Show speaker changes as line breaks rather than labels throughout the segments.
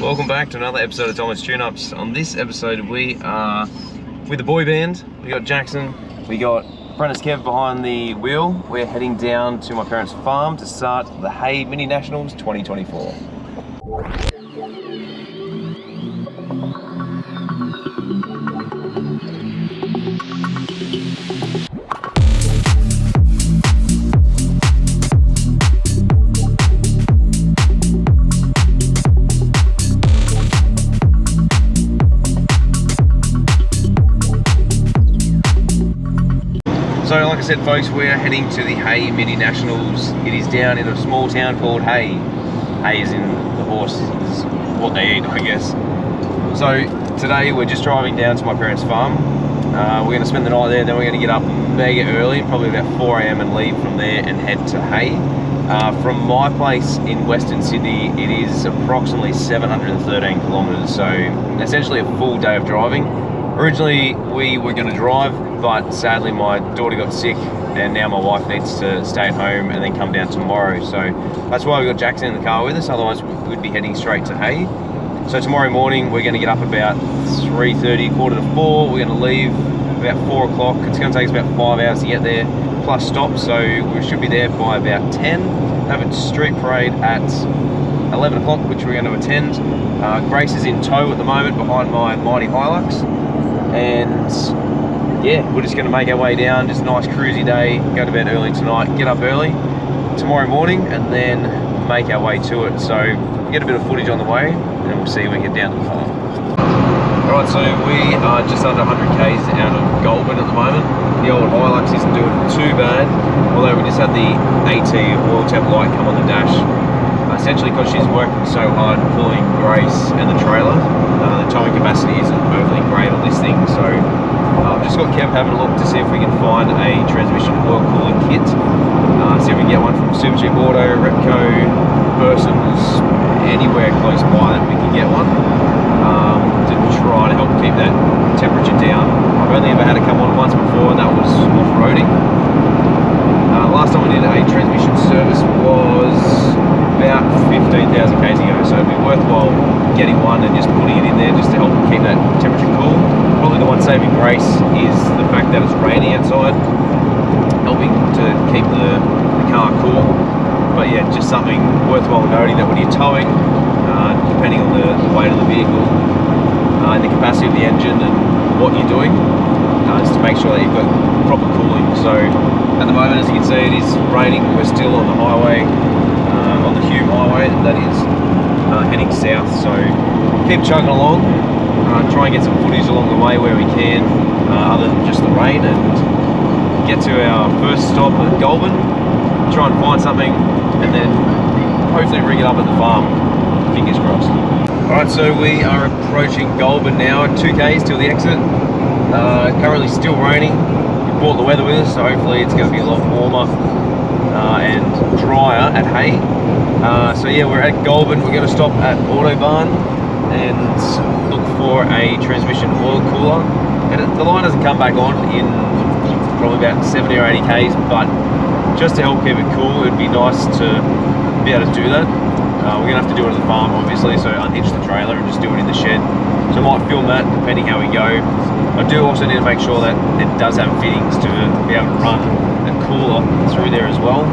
Welcome back to another episode of Tomo's Tune-Ups. On this episode we are with the boy band. We got Jackson, we got apprentice Kev behind the wheel. We're heading down to my parents' farm to start the Hay Mini Nationals 2024. So like I said folks, we're heading to the Hay Mini Nationals. It is down in a small town called Hay. Hay is in the horse, is what they eat, I guess. So today we're just driving down to my parents' farm. We're going to spend the night there, then we're going to get up mega early, probably about 4 AM and leave from there and head to Hay. From my place in Western Sydney, it is approximately 713 kilometres, so essentially a full day of driving. Originally we were going to drive, but sadly my daughter got sick and now my wife needs to stay at home and then come down tomorrow. So that's why we got Jackson in the car with us, otherwise we'd be heading straight to Hay. So tomorrow morning we're going to get up about 3:30, quarter to 4. We're going to leave about 4 o'clock. It's going to take us about 5 hours to get there, plus stop, so we should be there by about 10. Have a street parade at 11 o'clock, which we're going to attend. Grace is in tow at the moment behind my mighty Hilux. And yeah, we're just going to make our way down, just a nice cruisy day, go to bed early tonight, get up early tomorrow morning and then make our way to it. So we'll get a bit of footage on the way and we'll see when we get down to the farm. Alright, so we are just under 100 k's out of Goulburn at the moment. The old Hilux isn't doing too bad, although we just had the AT oil temp light come on the dash. Essentially because she's working so hard pulling Grace and the trailer. The towing capacity isn't overly great on this thing, so I've just got Kev having a look to see if we can find a transmission oil cooling kit. See if we can get one from Supercheap Auto, Repco, Persons, anywhere close by that we can get one to try to help keep that temperature down. I've only ever had it come on once before and that was off-roading. Last time we did a transmission service was about 15,000 k's ago, so it'd be worthwhile getting one and just putting it in there just to help keep that temperature cool. Probably the one saving grace is the fact that it's raining outside, helping to keep the car cool. But yeah, just something worthwhile noting that when you're towing, depending on the weight of the vehicle and the capacity of the engine and what you're doing, is to make sure that you've got proper cooling. So at the moment, as you can see, it is raining. We're still on the highway, on the Hume Highway, that is, heading south. So keep chugging along, try and get some footage along the way where we can, other than just the rain, and get to our first stop at Goulburn, try and find something, and then hopefully rig it up at the farm. Fingers crossed. Alright, so we are approaching Goulburn now, 2 k's till the exit. Currently still raining. We brought the weather with us, so hopefully it's going to be a lot warmer and drier at Hay. So yeah, we're at Goulburn. We're going to stop at Autobarn and look for a transmission oil cooler. And the line doesn't come back on in probably about 70 or 80 k's, but just to help keep it cool, it'd be nice to be able to do that. We're going to have to do it at the farm, obviously, so unhitch the trailer and just do it in the shed. So I might film that depending how we go. I do also need to make sure that it does have fittings to be able to run a cooler through there as well.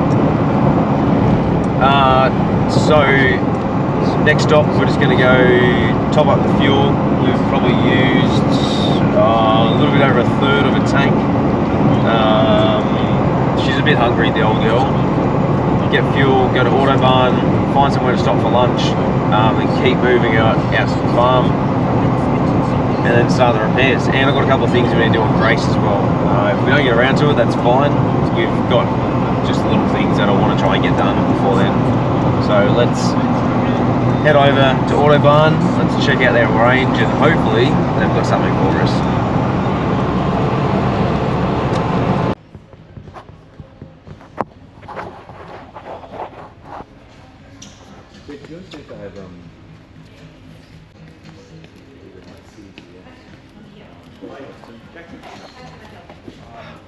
So next stop, we're just going to go top up the fuel. We've probably used a little bit over a third of a tank. She's a bit hungry, the old girl. Get fuel, go to Autobarn, find somewhere to stop for lunch, and keep moving out to the farm, and then start the repairs. And I've got a couple of things we need to do on Grace as well. If we don't get around to it, that's fine. We've got just little things that I want to try and get done before then. So let's head over to Autobarn, let's check out their range, and hopefully they've got something for us.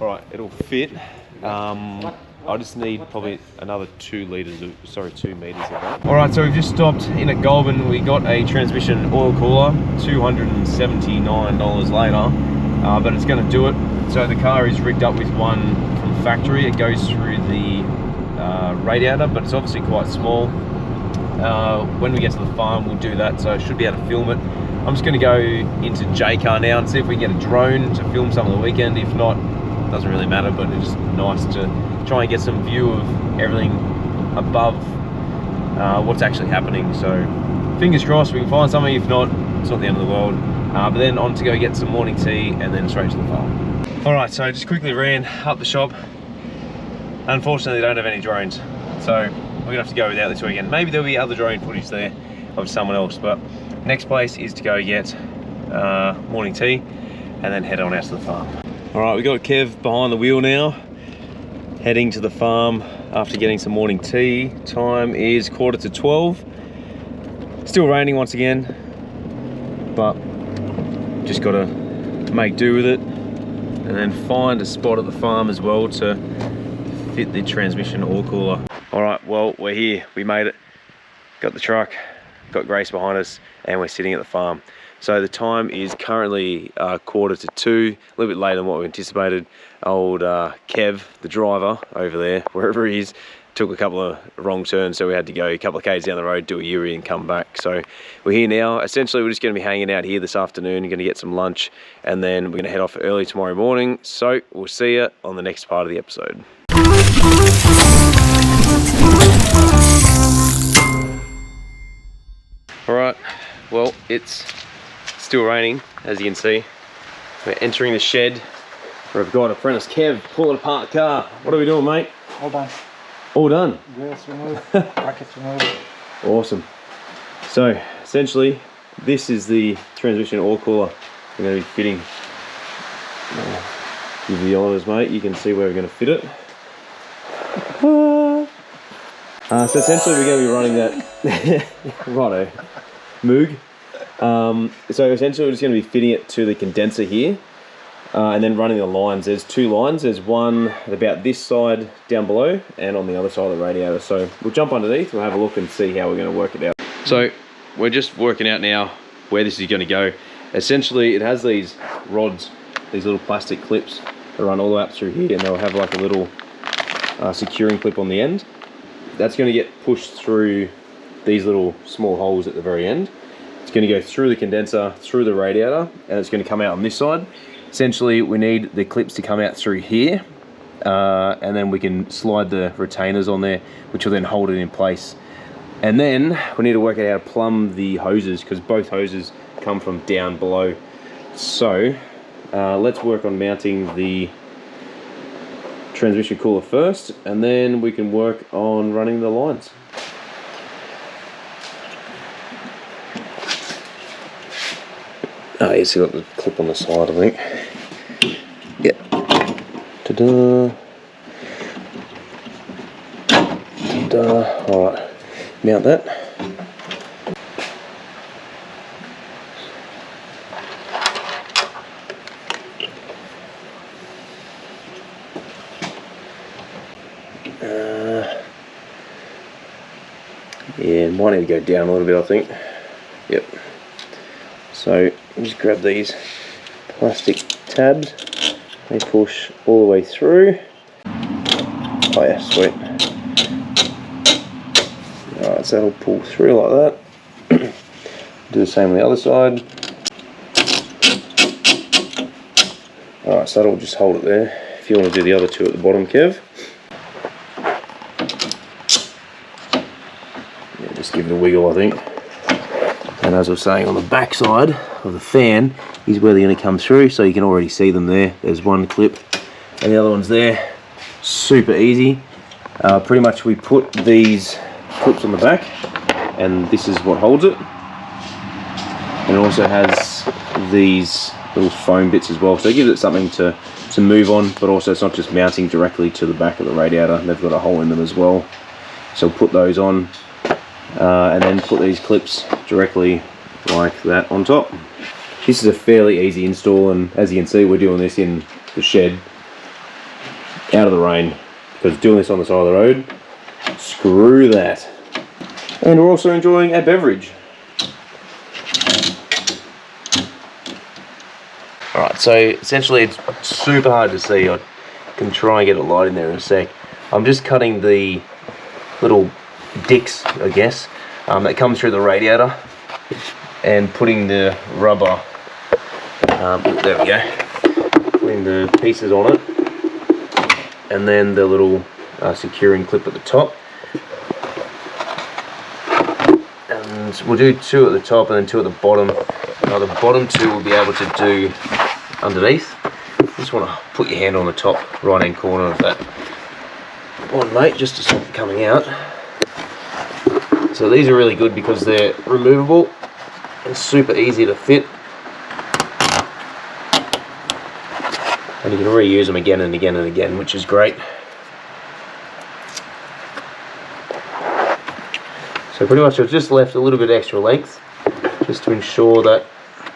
Alright, it'll fit. I just need probably another 2 meters of that. All right, so we've just stopped in at Goulburn. We got a transmission oil cooler, $279 later, but it's going to do it. So the car is rigged up with one from factory. It goes through the radiator, but it's obviously quite small. When we get to the farm, we'll do that, so I should be able to film it. I'm just going to go into J-Car now and see if we can get a drone to film some of the weekend. If not, it doesn't really matter, but it's just nice to try and get some view of everything above what's actually happening. So fingers crossed we can find something. If not, it's not the end of the world. But then on to go get some morning tea and then straight to the farm. All right, so just quickly ran up the shop. Unfortunately, they don't have any drones, so we're gonna have to go without this weekend. Maybe there'll be other drone footage there of someone else, but next place is to go get morning tea and then head on out to the farm. All right, we got Kev behind the wheel now, heading to the farm after getting some morning tea. Time is 11:45. Still raining once again, but just gotta make do with it and then find a spot at the farm as well to fit the transmission oil cooler. All right, well, we're here, we made it. Got the truck, got Grace behind us, and we're sitting at the farm. So the time is currently 1:45, a little bit later than what we anticipated. Old Kev, the driver over there, wherever he is, took a couple of wrong turns, so we had to go a couple of k's down the road, do a U-turn and come back. So we're here now. Essentially, we're just going to be hanging out here this afternoon, going to get some lunch, and then we're going to head off early tomorrow morning. So we'll see you on the next part of the episode. All right, well, it's still raining, as you can see. We're entering the shed where I've got apprentice Kev pulling apart the car. What are we doing, mate?
All done.
All done?
Wheels removed, brackets removed.
Awesome. So, essentially, this is the transmission oil cooler we're going to be fitting. Give you the honours, mate. You can see where we're going to fit it. So essentially, we're going to be running that. Righto. Moog. So essentially we're just going to be fitting it to the condenser here and then running the lines. There's 2 lines. There's one at about this side down below and on the other side of the radiator. So we'll jump underneath, we'll have a look and see how we're going to work it out. So we're just working out now where this is going to go. Essentially it has these rods, these little plastic clips that run all the way up through here, and they'll have like a little securing clip on the end. That's going to get pushed through these little small holes at the very end. It's going to go through the condenser, through the radiator, and it's going to come out on this side. Essentially, we need the clips to come out through here, and then we can slide the retainers on there, which will then hold it in place. And then we need to work out how to plumb the hoses, because both hoses come from down below. So let's work on mounting the transmission cooler first, and then we can work on running the lines. Oh, yes, you got the clip on the side, I think. Yep. Ta-da. Ta-da. Alright, mount that. Yeah, might need to go down a little bit, I think. Yep. So just grab these plastic tabs, they push all the way through. Oh yeah, sweet. Alright, so that'll pull through like that. Do the same on the other side. Alright, so that'll just hold it there. If you want to do the other 2 at the bottom, Kev. Yeah, just give it a wiggle, I think. And as I was saying, on the back side of the fan is where they're going to come through, so you can already see them there. There's one clip and the other one's there. Super easy. Pretty much we put these clips on the back and this is what holds it. And it also has these little foam bits as well, so it gives it something to move on, but also it's not just mounting directly to the back of the radiator. They've got a hole in them as well, so we'll put those on. And then put these clips directly like that on top. This is a fairly easy install, and as you can see, we're doing this in the shed out of the rain because doing this on the side of the road, screw that. And we're also enjoying a beverage. Alright, so essentially it's super hard to see. I can try and get a light in there in a sec. I'm just cutting the little dicks, I guess, that come through the radiator and putting the rubber, there we go, putting the pieces on it, and then the little securing clip at the top. And we'll do 2 at the top and then 2 at the bottom. Now the bottom 2 we'll be able to do underneath. Just want to put your hand on the top right hand corner of that one, mate, just to stop it coming out. So these are really good because they're removable and super easy to fit, and you can reuse them again and again and again, which is great. So pretty much I've just left a little bit extra length just to ensure that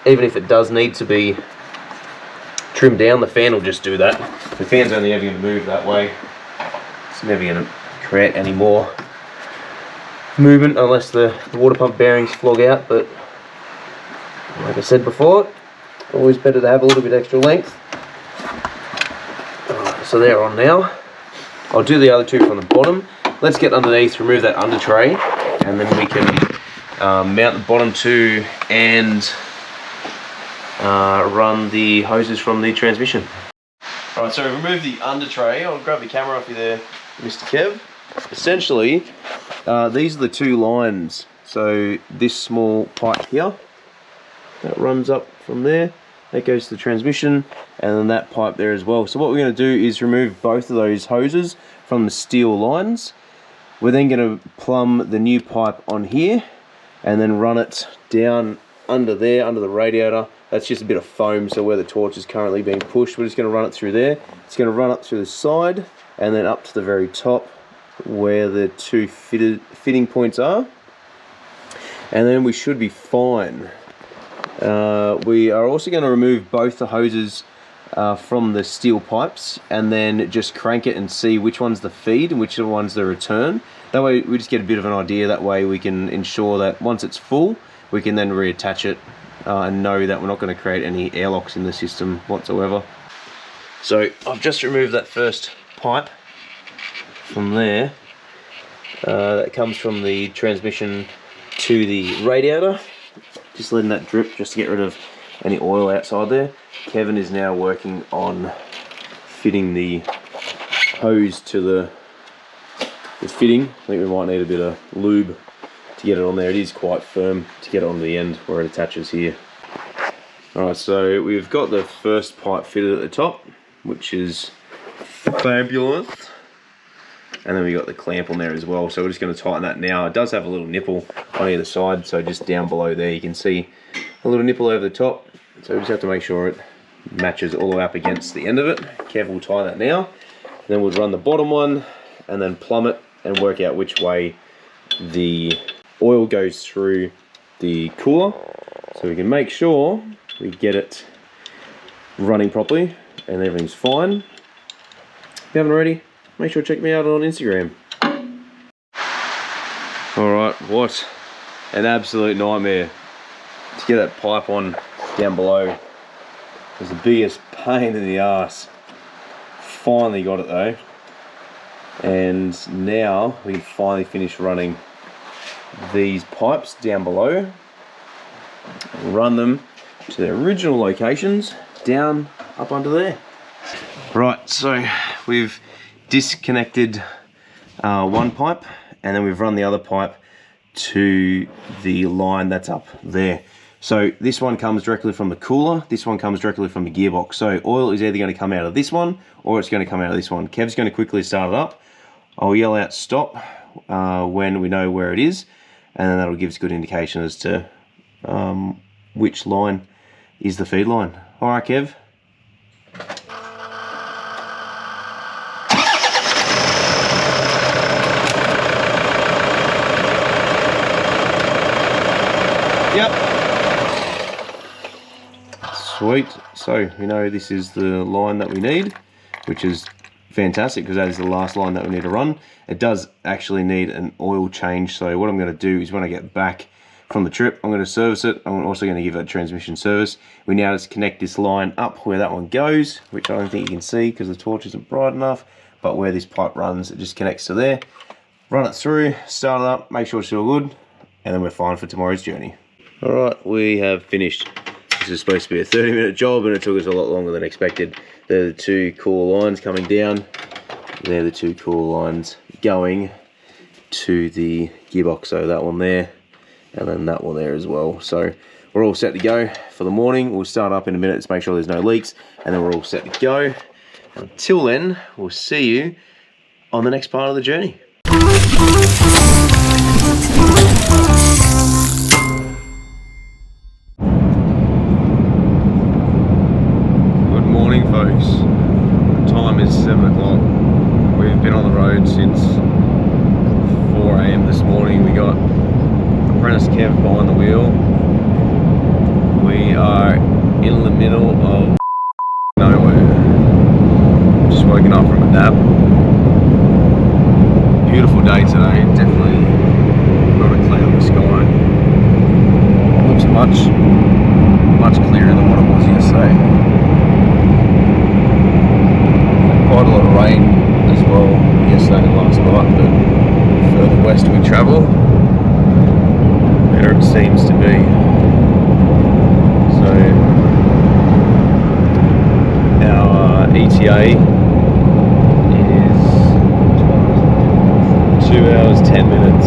even if it does need to be trimmed down, the fan will just do that. The fan's only ever going to move that way. It's never going to create any more movement unless the water pump bearings flog out, but like I said before, always better to have a little bit extra length. So they're on now. I'll do the other 2 from the bottom. Let's get underneath, remove that under tray, and then we can mount the bottom 2 and run the hoses from the transmission. Alright, so remove the under tray. I'll grab the camera off you there, Mr. Kev. Essentially, these are the 2 lines. So this small pipe here, that runs up from there, that goes to the transmission, and then that pipe there as well. So what we're going to do is remove both of those hoses from the steel lines. We're then going to plumb the new pipe on here, and then run it down under there, under the radiator. That's just a bit of foam, so where the torch is currently being pushed, we're just going to run it through there. It's going to run up through the side, and then up to the very top, where the 2 fitting points are, and then we should be fine. We are also going to remove both the hoses from the steel pipes, and then just crank it and see which one's the feed and which one's the return. That way we just get a bit of an idea. That way we can ensure that once it's full, we can then reattach it and know that we're not going to create any airlocks in the system whatsoever. So I've just removed that first pipe from there. That comes from the transmission to the radiator. Just letting that drip just to get rid of any oil outside there. Kevin is now working on fitting the hose to the fitting. I think we might need a bit of lube to get it on there. It is quite firm to get it on the end where it attaches here. Alright, so we've got the first pipe fitted at the top, which is fabulous. And then we got the clamp on there as well, so we're just going to tighten that now. It does have a little nipple on either side, so just down below there you can see a little nipple over the top. So we just have to make sure it matches all the way up against the end of it. Kev will tie that now. Then we'll run the bottom one and then plumb it and work out which way the oil goes through the cooler, so we can make sure we get it running properly and everything's fine. If you haven't already, make sure to check me out on Instagram. Alright, what an absolute nightmare to get that pipe on down below. It was the biggest pain in the ass. Finally got it though. And now we can finally finish running these pipes down below. Run them to their original locations down up under there. Right, so we've disconnected one pipe, and then we've run the other pipe to the line that's up there. So this one comes directly from the cooler, this one comes directly from the gearbox. So oil is either going to come out of this one or it's going to come out of this one. Kev's going to quickly start it up. I'll yell out stop when we know where it is, and then that'll give us a good indication as to which line is the feed line. Alright, Kev. Yep. Sweet. So we know this is the line that we need, which is fantastic because that is the last line that we need to run. It does actually need an oil change, so what I'm going to do is when I get back from the trip, I'm going to service it. I'm also going to give it a transmission service. We now just connect this line up where that one goes, which I don't think you can see because the torch isn't bright enough, but where this pipe runs, it just connects to there. Run it through, start it up, make sure it's all good, and then we're fine for tomorrow's journey. Alright, we have finished. This is supposed to be a 30-minute job and it took us a lot longer than expected. They're the two core lines coming down. They're the two core lines going to the gearbox, so that one there and then that one there as well. So we're all set to go for the morning. We'll start up in a minute to make sure there's no leaks, and then we're all set to go. Until then, we'll see you on the next part of the journey. Good morning, folks. The time is 7 o'clock. We've been on the road since 4 AM this morning. We got apprentice Kev behind the wheel. We are in the middle of nowhere. Just woken up from a nap. Beautiful day today, definitely not a cloud in the sky. Looks much clearer than what it was yesterday. Quite a lot of rain as well yesterday and last night, but further west we travel, better it seems to be. So our ETA is 2 hours 10 minutes,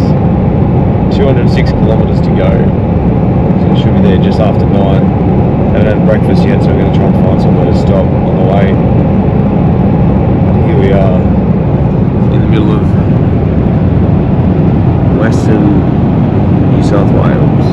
206 kilometers to go. So we should be there just after 9. Haven't had breakfast yet, so we're going to try and find somewhere to stop on the way. Here we are in the middle of western New South Wales.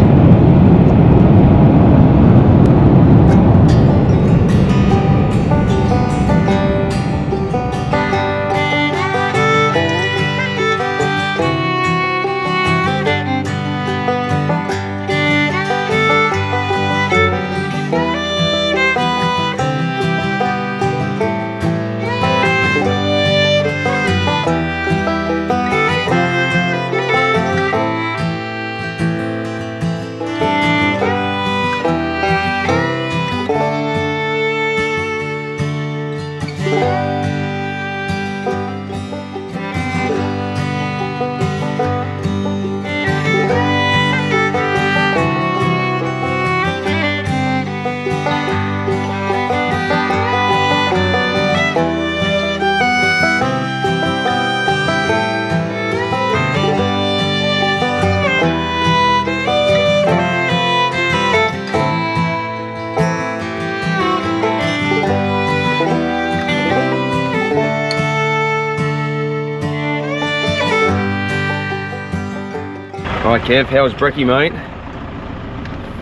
Alright Kev, how was brekkie, mate?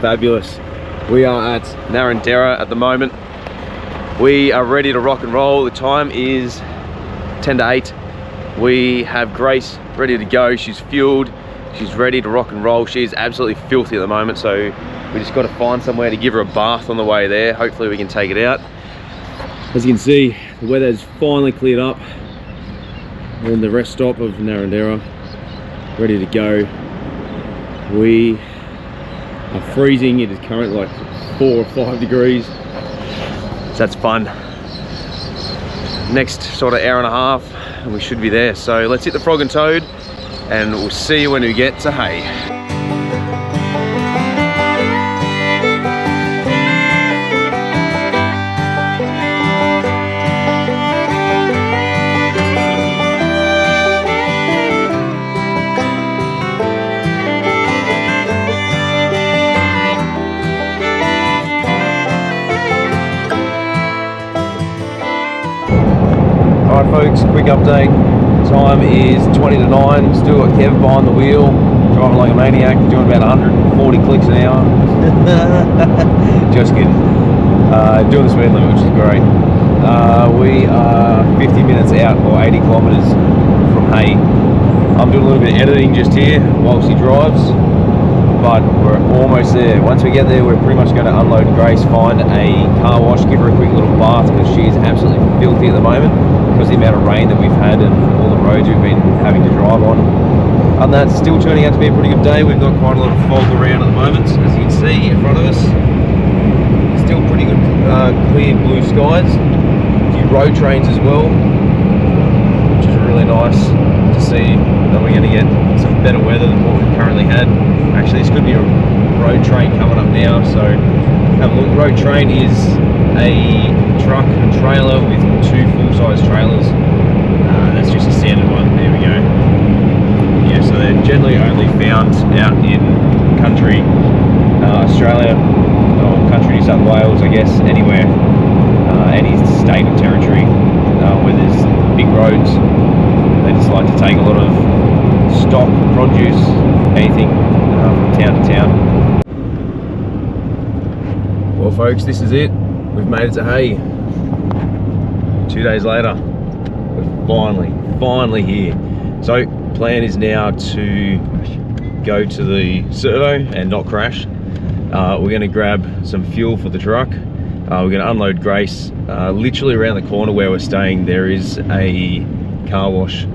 Fabulous. We are at Narrandera at the moment. We are ready to rock and roll. The time is 10 to 8. We have Grace ready to go. She's fueled. She's ready to rock and roll. She's absolutely filthy at the moment, so we just got to find somewhere to give her a bath on the way there. Hopefully we can take it out. As you can see, the weather has finally cleared up. We're in the rest stop of Narrandera, ready to go. We are freezing. It is currently like 4 or 5 degrees. So that's fun. Next sort of hour and a half and we should be there. So let's hit the Frog and Toad and we'll see you when we get to Hay. Alright folks, quick update. Time is 20 to 9. Still got Kev behind the wheel, driving like a maniac, doing about 140 clicks an hour. Just kidding. Doing the speed limit, which is great. We are 50 minutes out, or 80 kilometers from Hay. I'm doing a little bit of editing just here whilst he drives. but we're almost there. Once we get there, we're pretty much going to unload Grace, find a car wash, give her a quick little bath because she is absolutely filthy at the moment because of the amount of rain that we've had and all the roads we've been having to drive on. And that's still turning out to be a pretty good day. We've got quite a lot of fog around at the moment, as you can see in front of us. Still pretty good, clear blue skies. A few road trains as well, which is really nice to see that we're going to get some better weather than what we've currently had. Actually, this could be a road train coming up now, so have a look. Road train is a truck and trailer with 2 full-size trailers. That's just a standard one. There we go. Yeah, so they're generally only found out in country Australia, or country New South Wales, I guess, anywhere, any state or territory where there's big roads. They just like to take a lot of stock, produce, anything from town to town. Well folks, this is it. We've made it to Hay. 2 days later, we're finally here. So plan is now to go to the servo and not crash. We're going to grab some fuel for the truck. We're going to unload Grace. Literally around the corner where we're staying there is a car wash.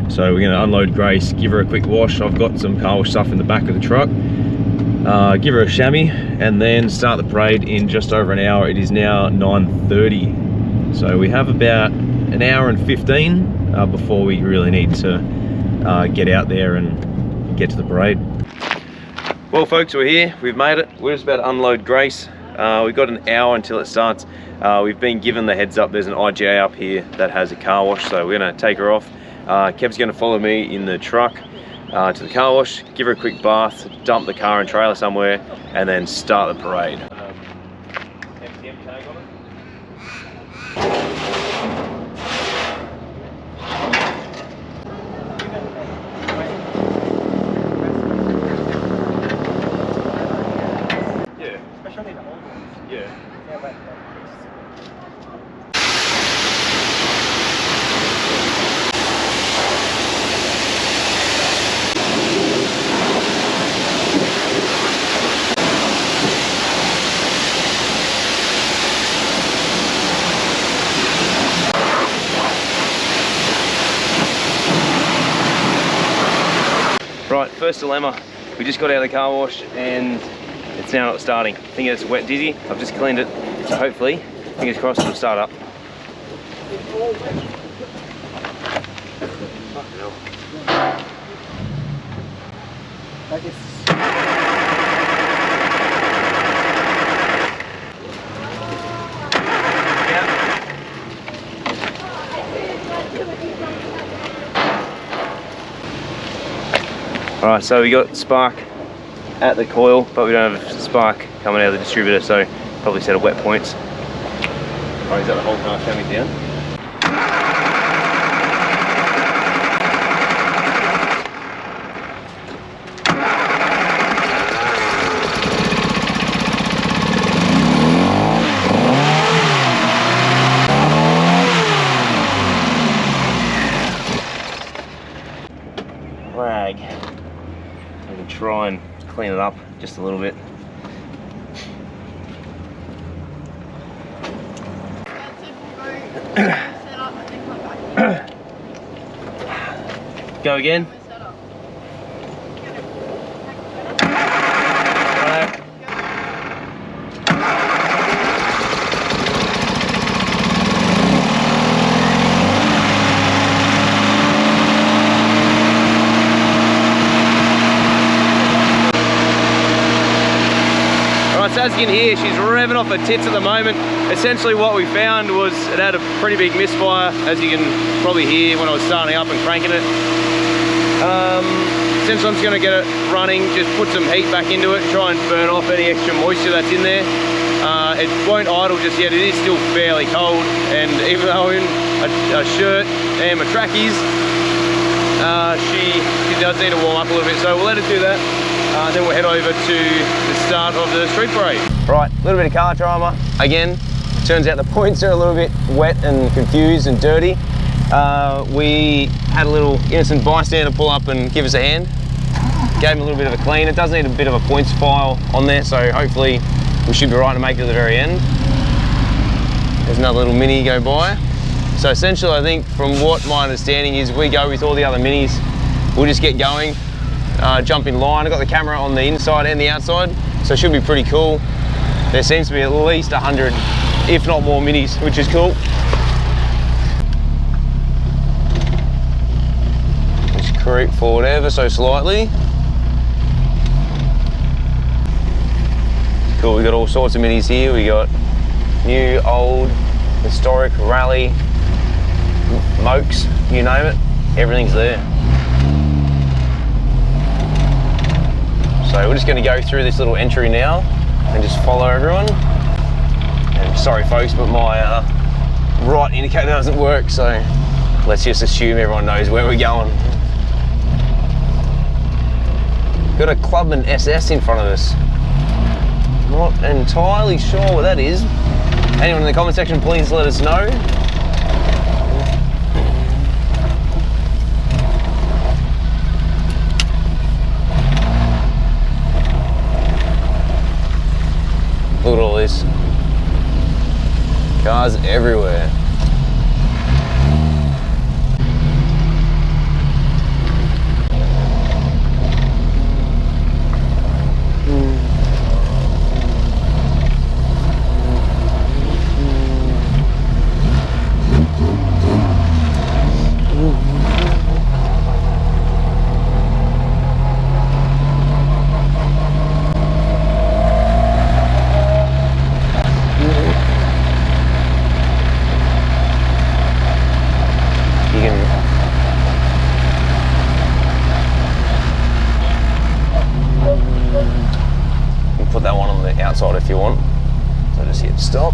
So we're going to unload Grace, give her a quick wash. I've got some car wash stuff in the back of the truck. Give her a chamois and then start the parade in just over an hour. It is now 9:30. So we have about an hour and 15 before we really need to get out there and get to the parade. Well folks, we're here, we've made it. We're just about to unload Grace. We've got an hour until it starts. We've been given the heads up, there's an IGA up here that has a car wash, so we're gonna take her off. Kev's gonna follow me in the truck to the car wash, give her a quick bath, dump the car and trailer somewhere, and then start the parade. Right, first dilemma. We just got out of the car wash and it's now not starting. I think it's wet dizzy. I've just cleaned it, so hopefully, fingers crossed, it'll start up. Alright, so we got spark at the coil, but we don't have spark coming out of the distributor, so probably set of wet points. Alright, is that the whole car coming down? Rag. We can try and clean it up just a little bit. Go again. So as you can hear, she's revving off her tits at the moment. Essentially what we found was it had a pretty big misfire, as you can probably hear when I was starting up and cranking it. Essentially I'm just going to get it running, just put some heat back into it, try and burn off any extra moisture that's in there. It won't idle just yet, it is still fairly cold, and even though I'm in a shirt and my trackies, she does need to warm up a little bit, so we'll let it do that. Then we'll head over to the start of the street parade. Right, a little bit of car drama. Again, turns out the points are a little bit wet and confused and dirty. We had a little innocent bystander pull up and give us a hand. Gave him a little bit of a clean. It does need a bit of a points file on there, so hopefully we should be right to make it to the very end. There's another little Mini go by. So essentially, I think from what my understanding is, we go with all the other Minis. We'll just get going, jump in line. I've got the camera on the inside and the outside, so it should be pretty cool. There seems to be at least 100, if not more Minis, which is cool. Just creep forward ever so slightly. Cool, we got all sorts of Minis here. We got new, old, historic, rally, mokes, you name it, everything's there. So we're just going to go through this little entry now and just follow everyone. And sorry folks, but my right indicator doesn't work, so let's just assume everyone knows where we're going. Got a Clubman SS in front of us. Not entirely sure what that is. Anyone in the comment section, please let us know. Look at all this. Cars everywhere. Put that one on the outside if you want. So just hit stop.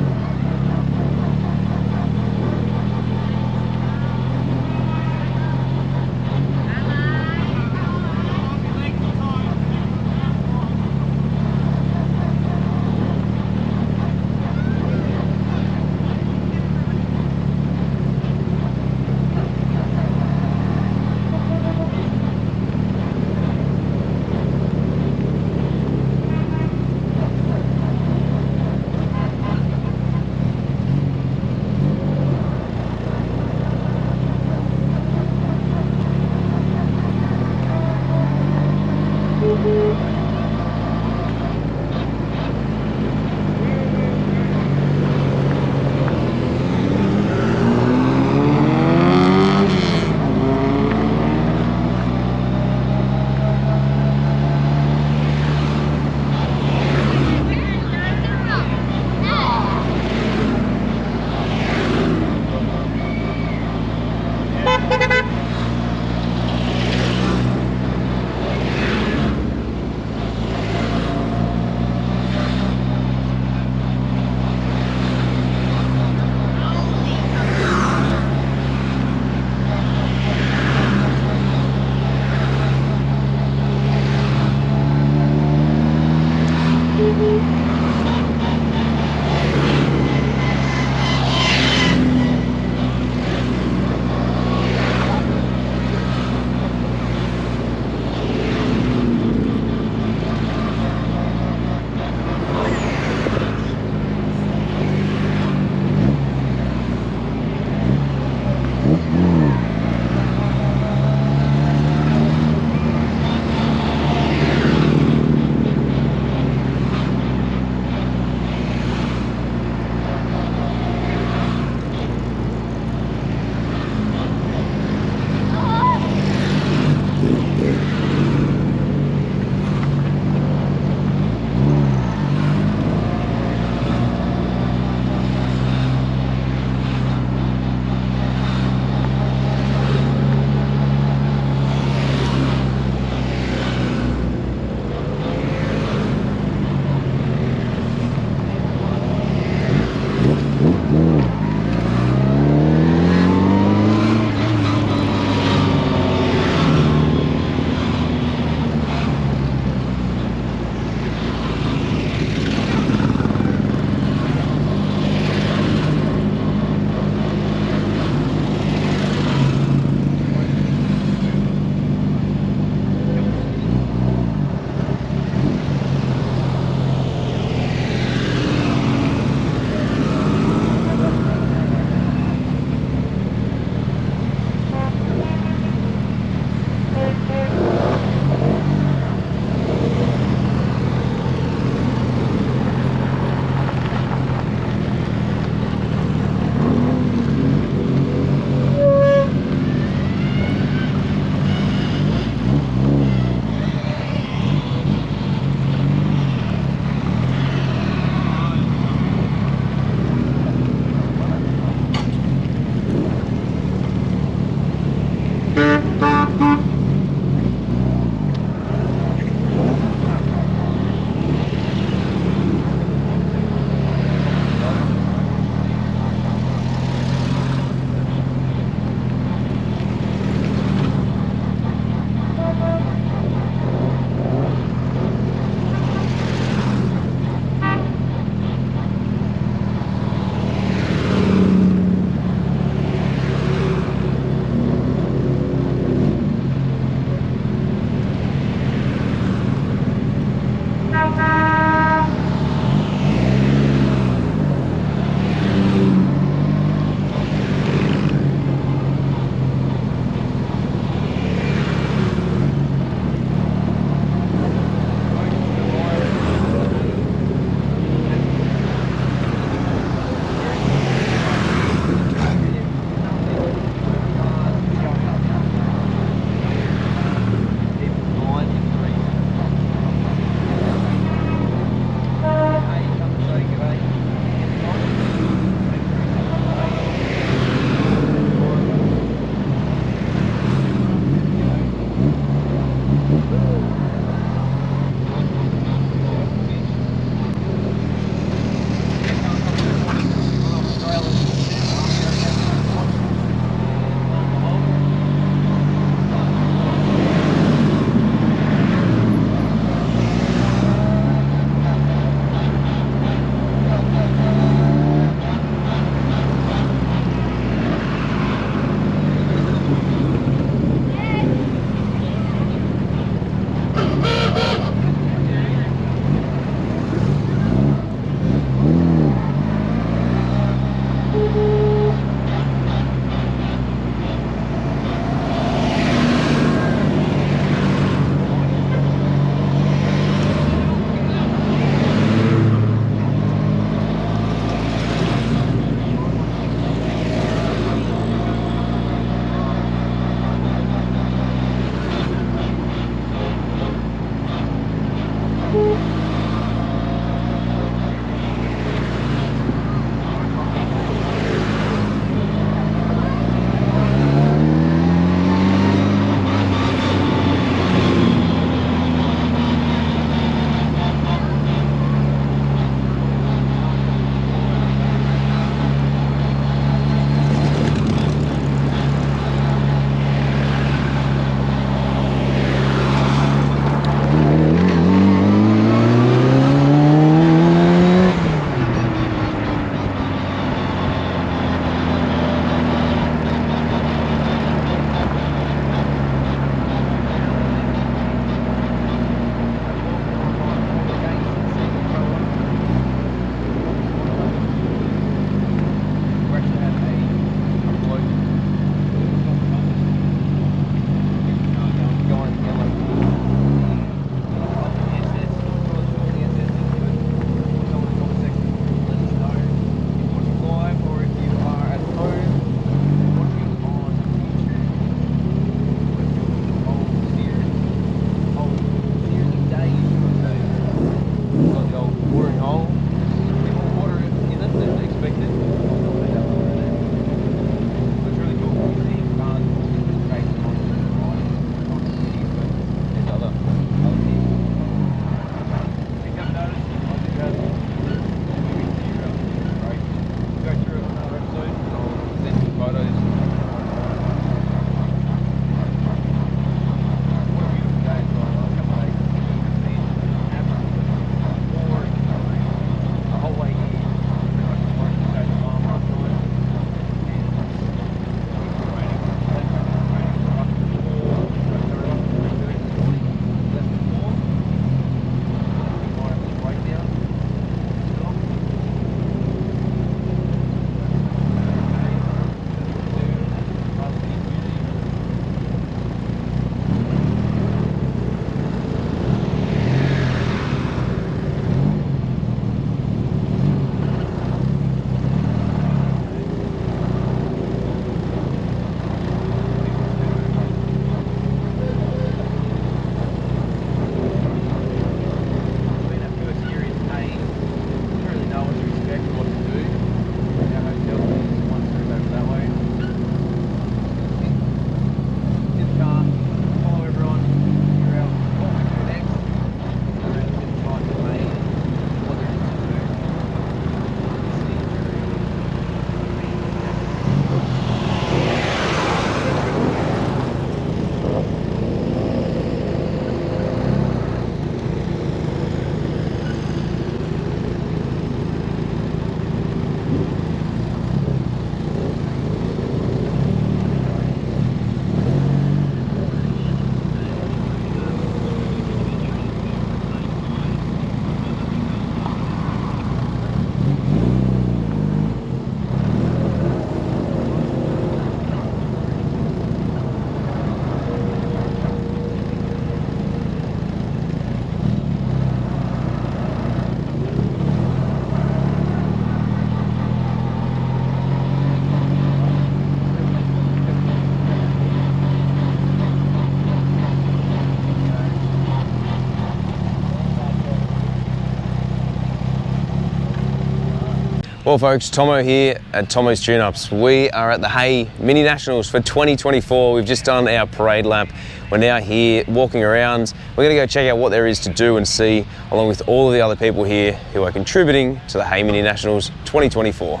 Well folks, Tomo here at Tomo's Tune-Ups. We are at the Hay Mini Nationals for 2024. We've just done our parade lap. We're now here walking around. We're gonna go check out what there is to do and see, along with all of the other people here who are contributing to the Hay Mini Nationals 2024.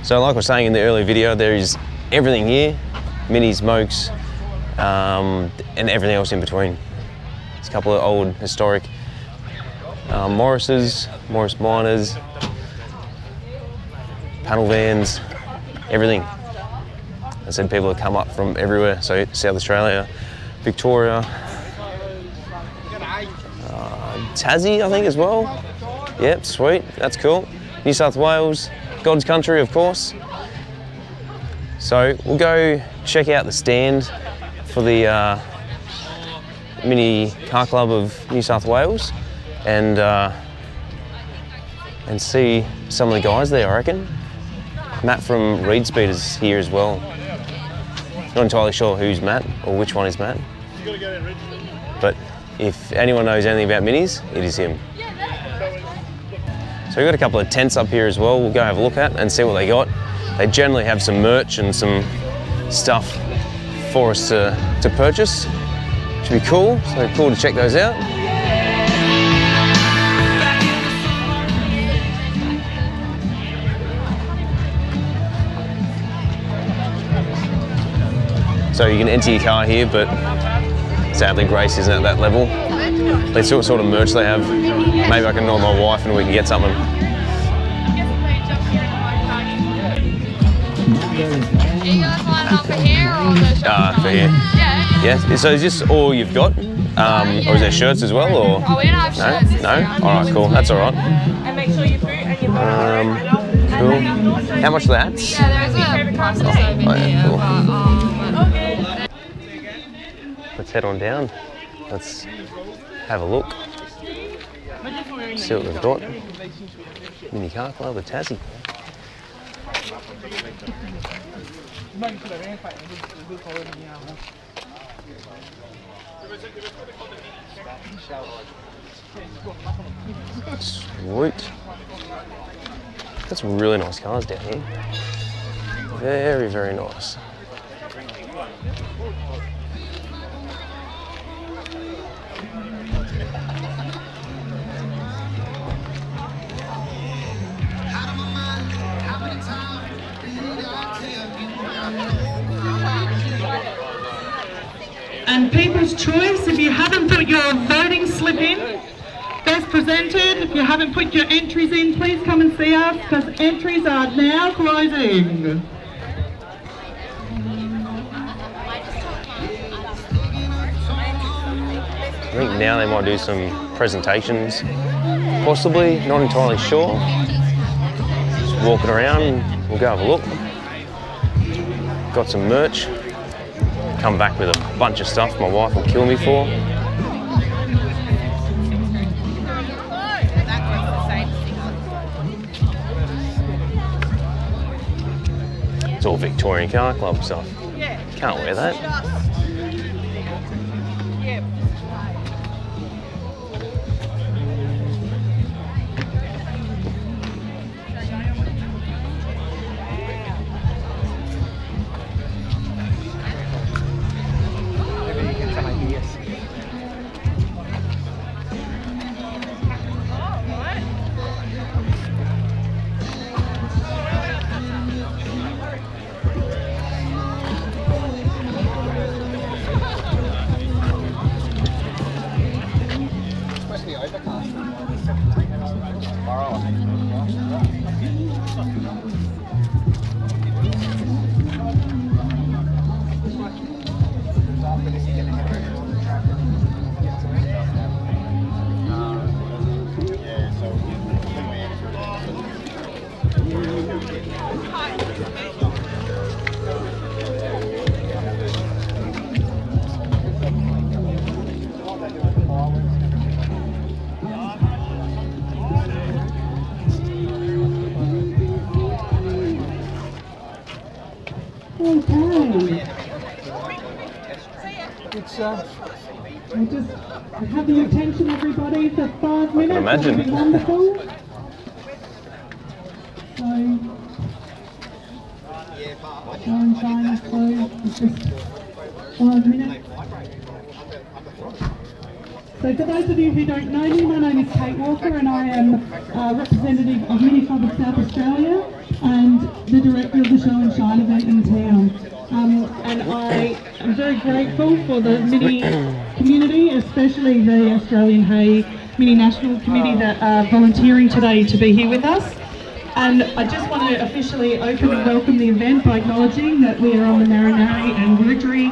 So like I was saying in the earlier video, there is everything here, minis, mokes, and everything else in between. There's a couple of old historic Morris Minors, panel vans, everything. I said people have come up from everywhere, so South Australia, Victoria, Tassie I think as well. Yep, sweet, that's cool. New South Wales, God's country of course. So we'll go check out the stand for the Mini Car Club of New South Wales and see some of the guys there, I reckon. Matt from Reed Speed is here as well. Not entirely sure who's Matt or which one is Matt. But if anyone knows anything about minis, it is him. So we've got a couple of tents up here as well. We'll go have a look at and see what they got. They generally have some merch and some stuff for us to purchase. Should be cool, so cool to check those out. So you can enter your car here, but sadly Grace isn't at that level. Let's see what sort of merch they have. Maybe I can call my wife and we can get something.
Are you guys lined up for here or the shop?
For here.
Yeah.
Yeah. So is this all you've got? Or is there shirts as well? Or?
Oh, we don't have shirts.
No? All right, cool. That's all right.
And make sure your fruit and your
Cool. How much are the hats?
Yeah, there is a price over here,
Okay.
Let's head on down. Let's have a look. See what we've got. Mini Car Club of Tassie. Sweet. Got some really nice cars down here. Very, very nice.
And People's Choice, if you haven't put your voting slip in, best presented. If you haven't put your entries in, please come and see us because entries are now closing.
I think now they might do some presentations, possibly, not entirely sure. Just walking around, we'll go have a look. Got some merch. Come back with a bunch of stuff my wife will kill me for. It's all Victorian Car Club stuff. Can't wear that.
We'll just have your attention, everybody, for 5 minutes.
imagine.
It'll be wonderful. So, show and shine is closed. It's just 5 minutes. So for those of you who don't know me, my name is Kate Walker and I am representative of Minisport of South Australia and the director of the Show and Shine event in town. And I am very grateful for the Mini community, especially the Australian Hay Mini National Committee that are volunteering today to be here with us. And I just want to officially open and welcome the event by acknowledging that we are on the Marinari and Wurundjeri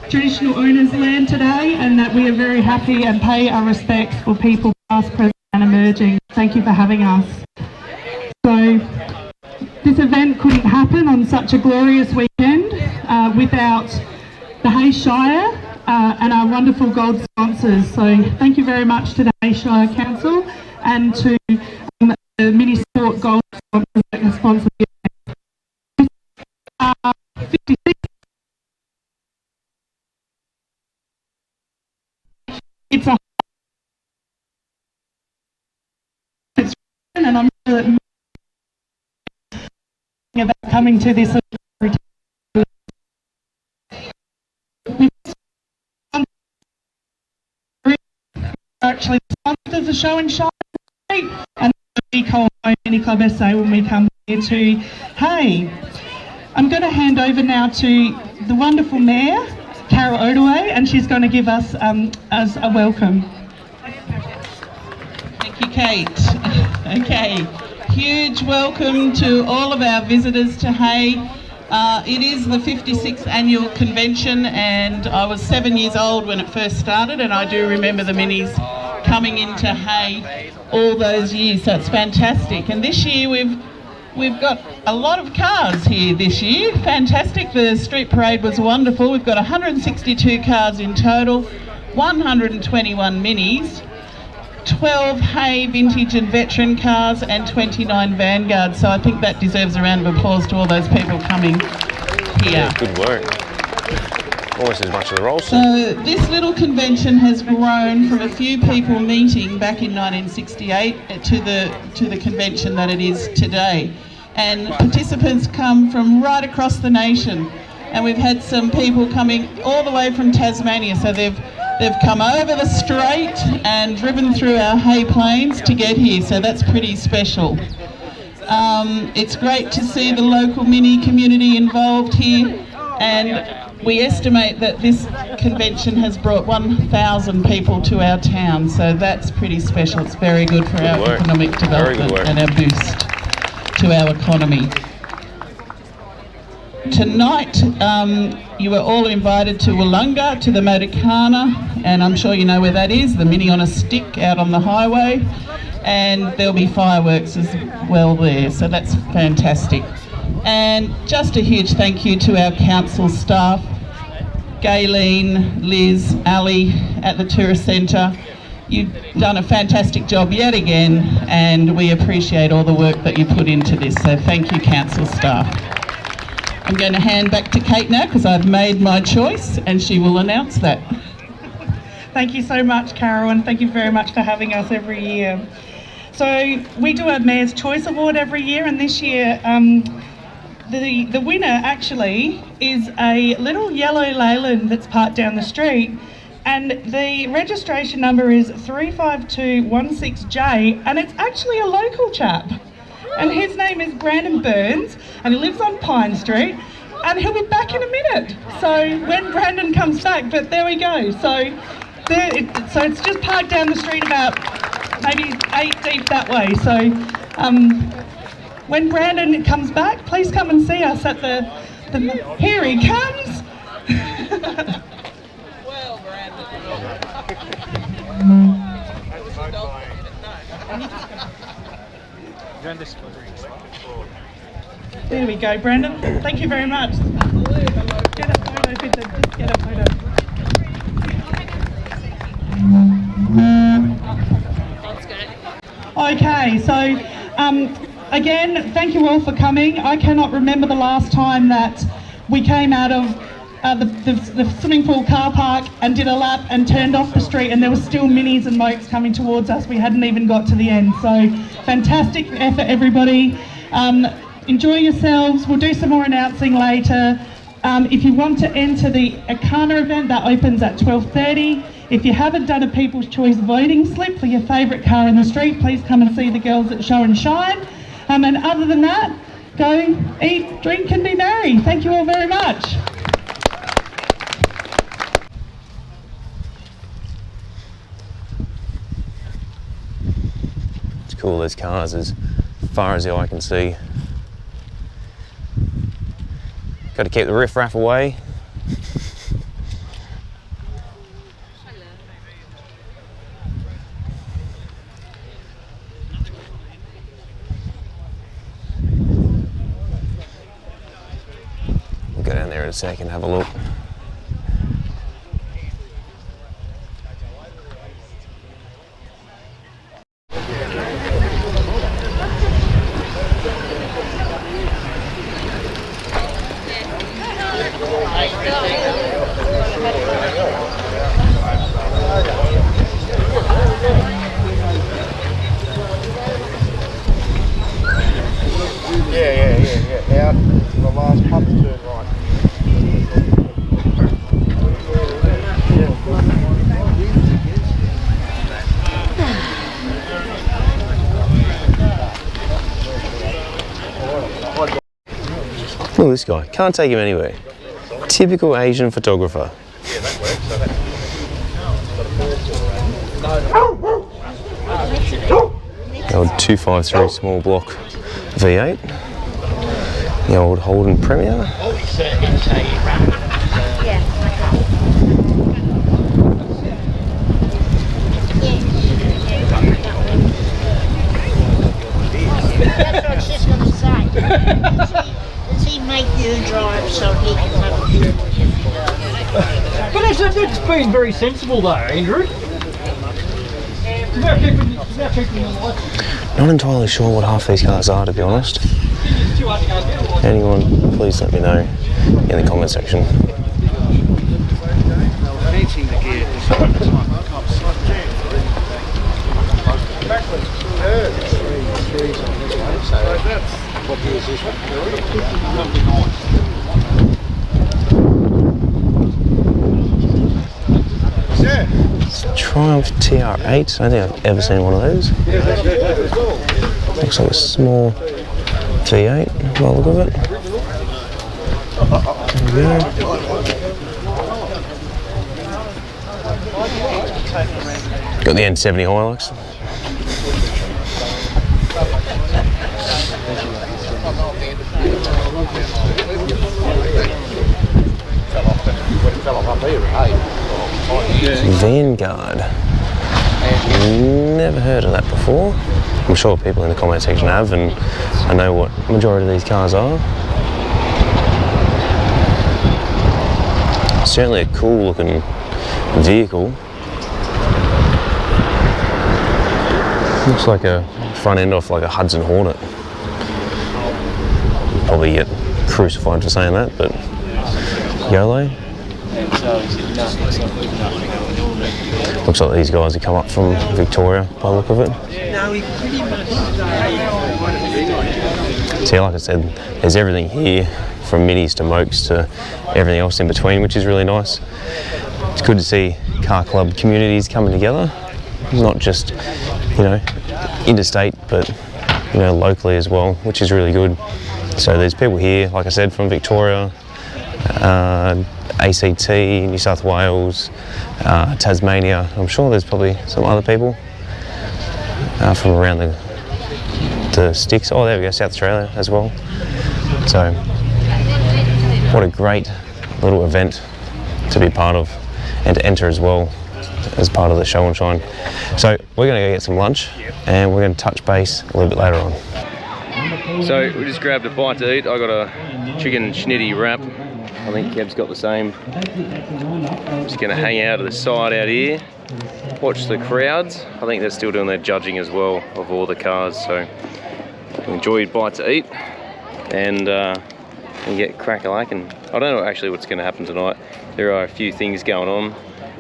traditional owners' land today, and that we are very happy and pay our respects for people past, present and emerging. Thank you for having us. So this event couldn't happen on such a glorious weekend without the Hay Shire and our wonderful gold sponsors. So thank you very much to the Hay Shire Council and to the Minisport gold sponsors that have sponsored the event. 56 It's a and I'm sure that about coming to this actually sponsors the Show and Shine and the Coal Mini Club SA when we come here to Hay. I'm going to hand over now to the wonderful Mayor Carol Odaway, and she's going to give us as a welcome.
Thank you, Kate. Okay, huge welcome to all of our visitors to Hay. It is the 56th annual convention, and I was 7 years old when it first started, and I do remember the Minis coming into Hay all those years, so it's fantastic. And this year we've got a lot of cars here this year. Fantastic. The street parade was wonderful. We've got 162 cars in total, 121 Minis, 12 Hay vintage and veteran cars and 29 Vanguards. So I think that deserves a round of applause to all those people coming here.
Yeah, good work. Almost as much as the rolls.
So this little convention has grown from a few people meeting back in 1968 to the convention that it is today. And participants come from right across the nation. And we've had some people coming all the way from Tasmania, so they've come over the strait and driven through our Hay plains to get here, so that's pretty special. It's great to see the local Mini community involved here, and we estimate that this convention has brought 1,000 people to our town, so that's pretty special. It's very good for our economic development and our boost to our economy. Tonight, you were all invited to Wollonga, to the Motorcar, and I'm sure you know where that is, the Mini on a stick out on the highway, and there'll be fireworks as well there, so that's fantastic. And just a huge thank you to our council staff, Gayleen, Liz, Ali at the Tourist Centre. You've done a fantastic job yet again, and we appreciate all the work that you put into this, so thank you, council staff. I'm going to hand back to Kate now because I've made my choice and she will announce that.
Thank you so much, Carol, and thank you very much for having us every year. So we do a Mayor's Choice Award every year, and this year the winner actually is a little yellow Leyland that's parked down the street, and the registration number is 35216J, and it's actually a local chap. And his name is Brandon Burns, and he lives on Pine Street, and he'll be back in a minute. So when Brandon comes back, but there we go. So it's just parked down the street about maybe 8 deep that way. So when Brandon comes back, please come and see us at the here he comes.
Well, Brandon.
There we go, Brandon. Thank you very much. Get a photo, Peter. Just get a photo.
That's good.
Okay, so again, thank you all for coming. I cannot remember the last time that we came out of the swimming pool car park and did a lap and turned off the street, and there were still minis and mokes coming towards us. We hadn't even got to the end. So fantastic effort, everybody. Enjoy yourselves. We'll do some more announcing later. If you want to enter the Akana event, that opens at 12:30. If you haven't done a People's Choice voting slip for your favourite car in the street, please come and see the girls at Show and Shine. And other than that, go eat, drink and be merry. Thank you all very much.
It's cool, there's cars as far as the eye can see. Got to keep the riff-raff away. We'll go down there in a second, have a look.
Yeah. Out the last pump turn right.
Look at this guy, can't take him anywhere. Typical Asian photographer. The old 253 small block V8. The old Holden Premier.
That's what I was just going to say. Does he make you drive so he can have a good...
But that's been very sensible though, Andrew. About keeping the lights.
Not entirely sure what half these cars are, to be honest. Anyone, please let me know in the comment section. It's a Triumph TR8. I don't think I've ever seen one of those. Looks like a small V8 by the look of it. There we go. Got the N70 Hilux. Vanguard. Never heard of that before. I'm sure people in the comment section have, and I know what the majority of these cars are. Certainly a cool looking vehicle. Looks like a front end off like a Hudson Hornet. Probably get crucified for saying that, but YOLO. Looks like these guys have come up from Victoria by the look of it. See, like I said, there's everything here from minis to mokes to everything else in between, which is really nice. It's good to see car club communities coming together, not just, you know, interstate, but, you know, locally as well, which is really good. So there's people here, like I said, from Victoria, ACT, New South Wales, Tasmania. I'm sure there's probably some other people from around the sticks. Oh, there we go, South Australia as well. So what a great little event to be part of and to enter as well as part of the show and shine. So we're going to go get some lunch and we're going to touch base a little bit later on. So we just grabbed a bite to eat. I got a chicken schnitty wrap. I think Kev's got the same. I'm just going to hang out to the side out here, watch the crowds. I think they're still doing their judging as well of all the cars, so enjoy your bite to eat and and get crack-a-lacking. I don't know actually what's going to happen tonight. There are a few things going on.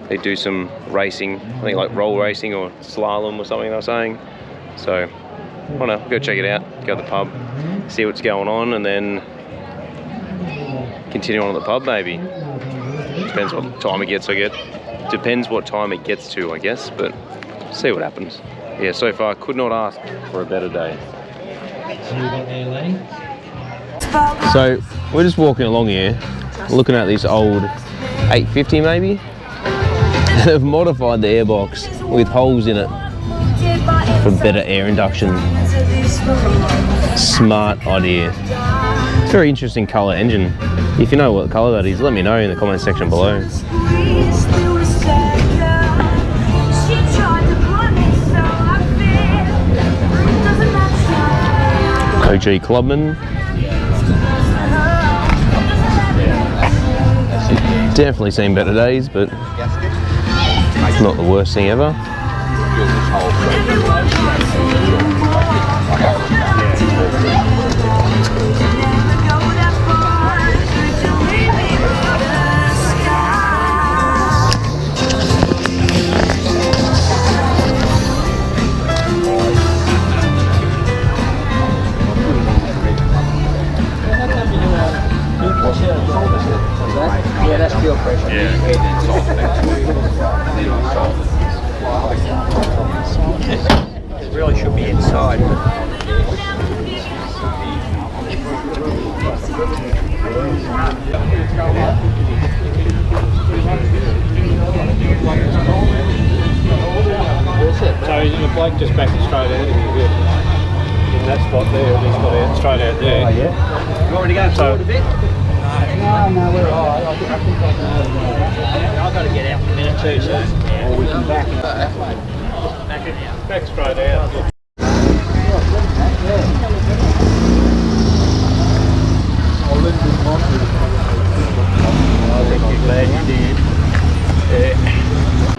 They do some racing, I think like roll racing or slalom or something they were saying. So, I don't know, go check it out, go to the pub, see what's going on, and then continue on at the pub maybe. Depends what time it gets, Depends what time it gets to, I guess, but see what happens. Yeah, so far, could not ask for a better day. So, we're just walking along here, looking at this old 850 maybe. They've modified the airbox with holes in it for better air induction. Smart idea. It's a very interesting colour engine. If you know what colour that is, let me know in the comment section below. OG Clubman. Definitely seen better days, but not the worst thing ever.
Yeah, that's fuel pressure. It really should be inside. So the bloke just backed it straight out of here. In that spot there, he's got out straight out there. Oh yeah. You want me to go forward a bit? No, we're alright. I think I can. I've got to get out in a minute too, so. Or we can back it. Back straight out.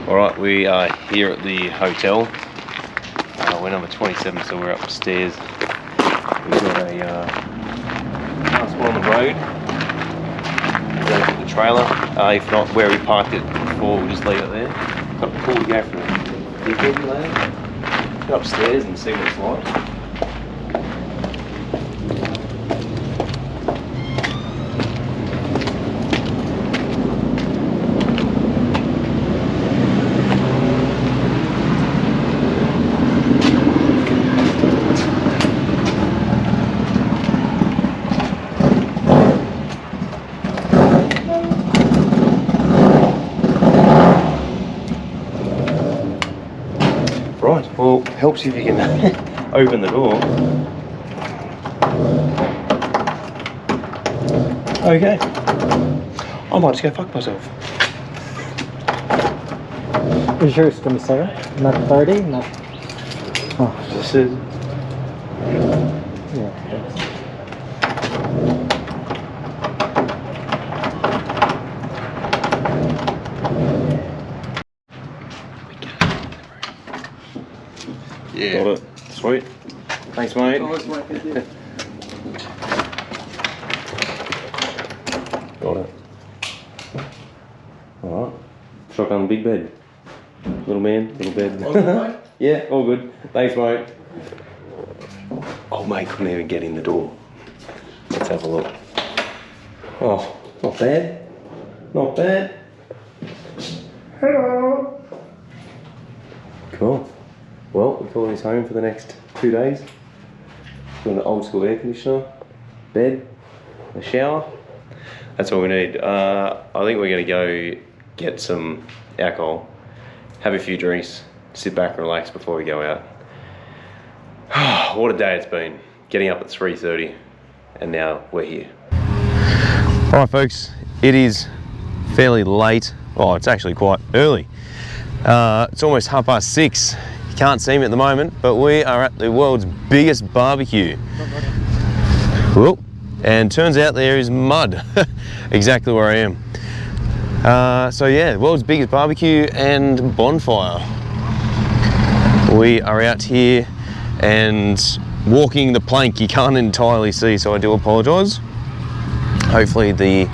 Alright, we are here at the hotel. We're number 27, so we're upstairs. We've got a transport on the road. Go to the trailer. If not where we parked it before, we'll just leave it there. Got a pool to go for the weekend land. Go upstairs and see what it's like. Right, well, helps if you can open the door. Okay. I might just go fuck myself.
Is yours 27? Not 30? Not. Oh,
This is.
yeah.
Yeah. Got it. Sweet. Thanks, mate. Got it. Alright. Shotgun, big bed. Little man, little bed. Yeah, all good. Thanks, mate. Old mate couldn't even get in the door. Let's have a look. Oh, not bad. Not bad. Hello. Cool. Well, we're calling his home for the next 2 days. Got an old school air conditioner, bed, a shower. That's all we need. I think we're going to go get some alcohol, have a few drinks, sit back and relax before we go out. What a day it's been. Getting up at 3:30 and now we're here. Alright folks, it is fairly late. Oh, it's actually quite early. It's almost 6:30. You can't see me at the moment, but we are at the world's biggest barbecue. Whoa. And turns out there is mud, exactly where I am. So yeah, world's biggest barbecue and bonfire. We are out here and walking the plank you can't entirely see, so I do apologise. hopefully the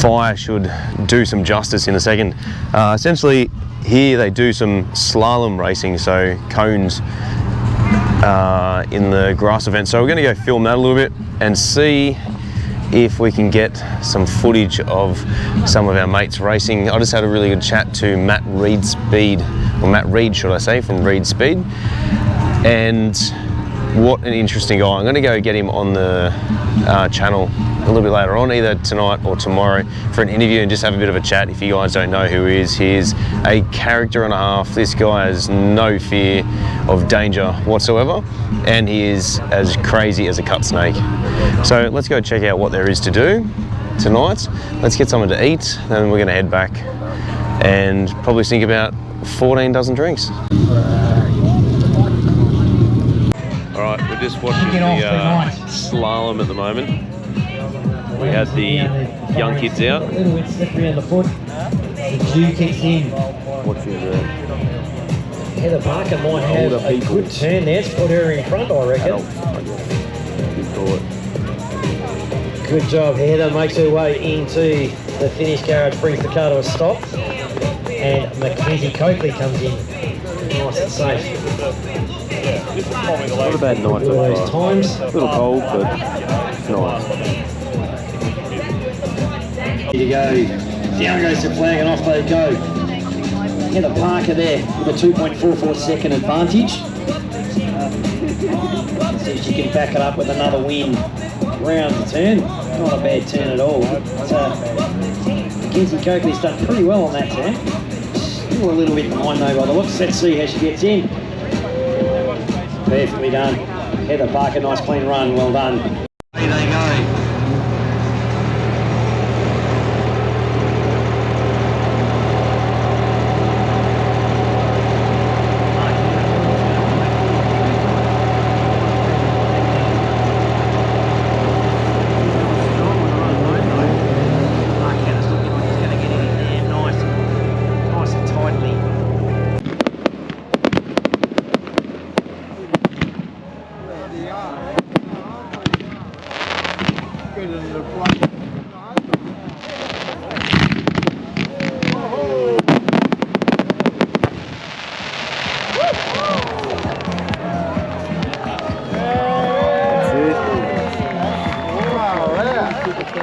fire should do some justice in a second. Essentially here they do some slalom racing, so cones in the grass event. So we're going to go film that a little bit and see if we can get some footage of some of our mates racing. I just had a really good chat to Matt Reed should I say, from Reed Speed, and what an interesting guy. I'm going to go get him on the channel a little bit later on, either tonight or tomorrow, for an interview and just have a bit of a chat. If you guys don't know who he is a character and a half. This guy has no fear of danger whatsoever, and he is as crazy as a cut snake. So let's go check out what there is to do tonight. Let's get something to eat, then we're going to head back and probably think about 14 dozen drinks. Alright, we're just watching the slalom at the moment. We had the young kids out.
A little bit slippery on the foot. The dew kicks in.
Watching the
Heather Parker might have a good turn there to put her in front, I reckon. Good job, Heather. Makes her way into the finish garage, brings the car to a stop. And Mackenzie Coakley comes in. Nice and safe.
Not a bad night so
those
far.
times.
A little cold, but it's nice.
Here you go. Down goes the flag and off they go. Heather Parker there with a 2.44 second advantage. See if she can back it up with another win. Round the turn. Not a bad turn at all. Mackenzie Coakley's done pretty well on that turn. Still a little bit behind though by the looks. Let's see how she gets in. Perfectly done. Heather Parker, nice clean run. Well done. Here they go.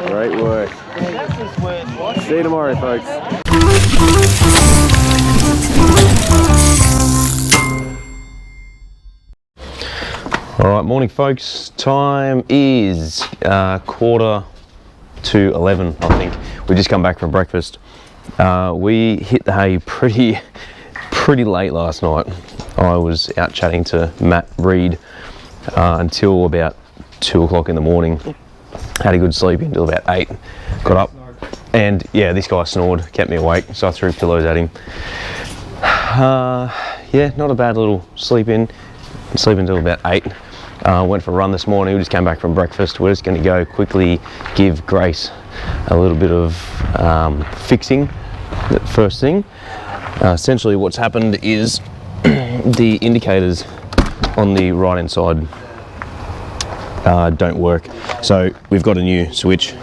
Great work. See you tomorrow, folks. Alright, morning folks. Time is 11:15, I think. We just come back from breakfast. We hit the hay pretty late last night. I was out chatting to Matt Reed until about 2 o'clock in the morning. Had a good sleep until about 8. Got up and yeah, this guy snored, kept me awake, so I threw pillows at him. Yeah, not a bad little sleep until about 8. Went for a run this morning. We just came back from breakfast. We're just going to go quickly give Grace a little bit of fixing. The first thing, essentially what's happened is the indicators on the right hand side don't work. So we've got a new switch.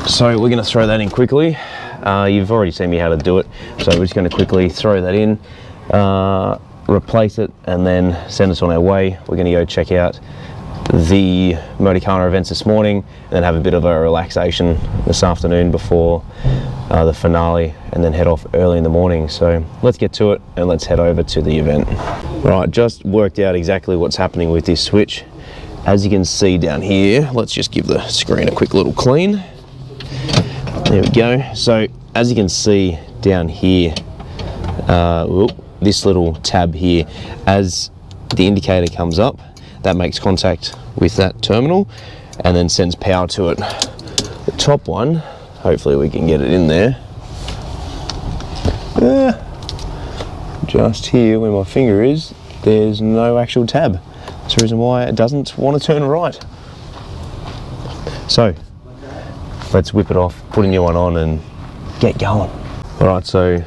So we're going to throw that in quickly. You've already seen me how to do it. So we're just going to quickly throw that in, replace it, and then send us on our way. We're going to go check out the Motorcar events this morning, and then have a bit of a relaxation this afternoon before the finale, and then head off early in the morning. So let's get to it and let's head over to the event. Right, just worked out exactly what's happening with this switch. As you can see down here, let's just give the screen a quick little clean. There we go. So as you can see down here, this little tab here, as the indicator comes up, that makes contact with that terminal and then sends power to it. The top one, hopefully we can get it in there. Just here where my finger is, there's no actual tab. That's the reason why it doesn't want to turn right. So let's whip it off, put a new one on and get going. Alright, so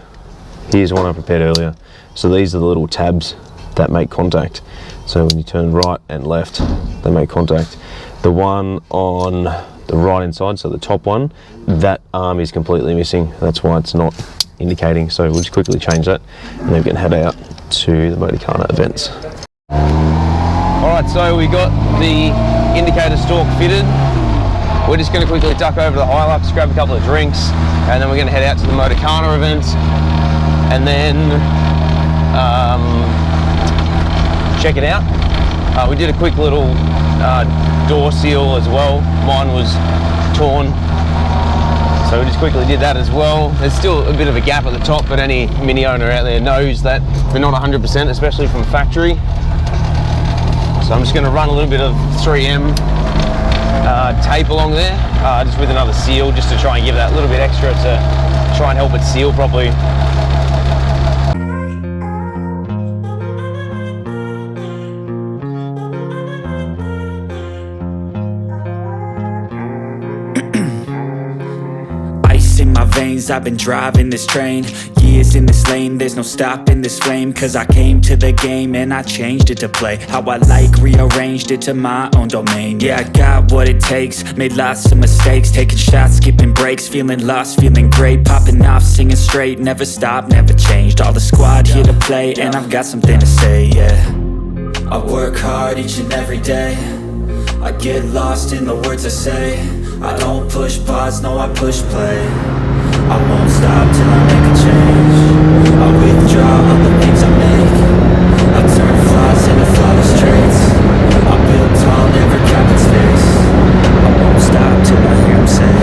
here's one I prepared earlier. So these are the little tabs that make contact. So when you turn right and left, they make contact. The one on the right hand side, so the top one, that arm is completely missing. That's why it's not indicating. So we'll just quickly change that, and then we can head out to the Motorcar events. Alright, so we got the indicator stalk fitted. We're just going to quickly duck over to the Hilux, grab a couple of drinks, and then we're going to head out to the Motorcar event, and then check it out. We did a quick little door seal as well. Mine was torn, so we just quickly did that as well. There's still a bit of a gap at the top, but any Mini owner out there knows that we're not 100%, especially from factory. So I'm just going to run a little bit of 3M tape along there, just with another seal, just to try and give that a little bit extra to try and help it seal properly.
In my veins, I've been driving this train, years in this lane, there's no stopping this flame, cause I came to the game and I changed it to play how I like, rearranged it to my own domain. Yeah, I got what it takes, made lots of mistakes, taking shots, skipping breaks, feeling lost, feeling great, popping off, singing straight, never stopped, never changed, all the squad here to play, and I've got something to say, yeah. I work hard each and every day, I get lost in the words I say, I don't push pause, no I push play, I won't stop till I make a change, I withdraw all the things I make, I turn flaws into flawless traits, I build tall, never cap in space, I won't stop till I hear him say,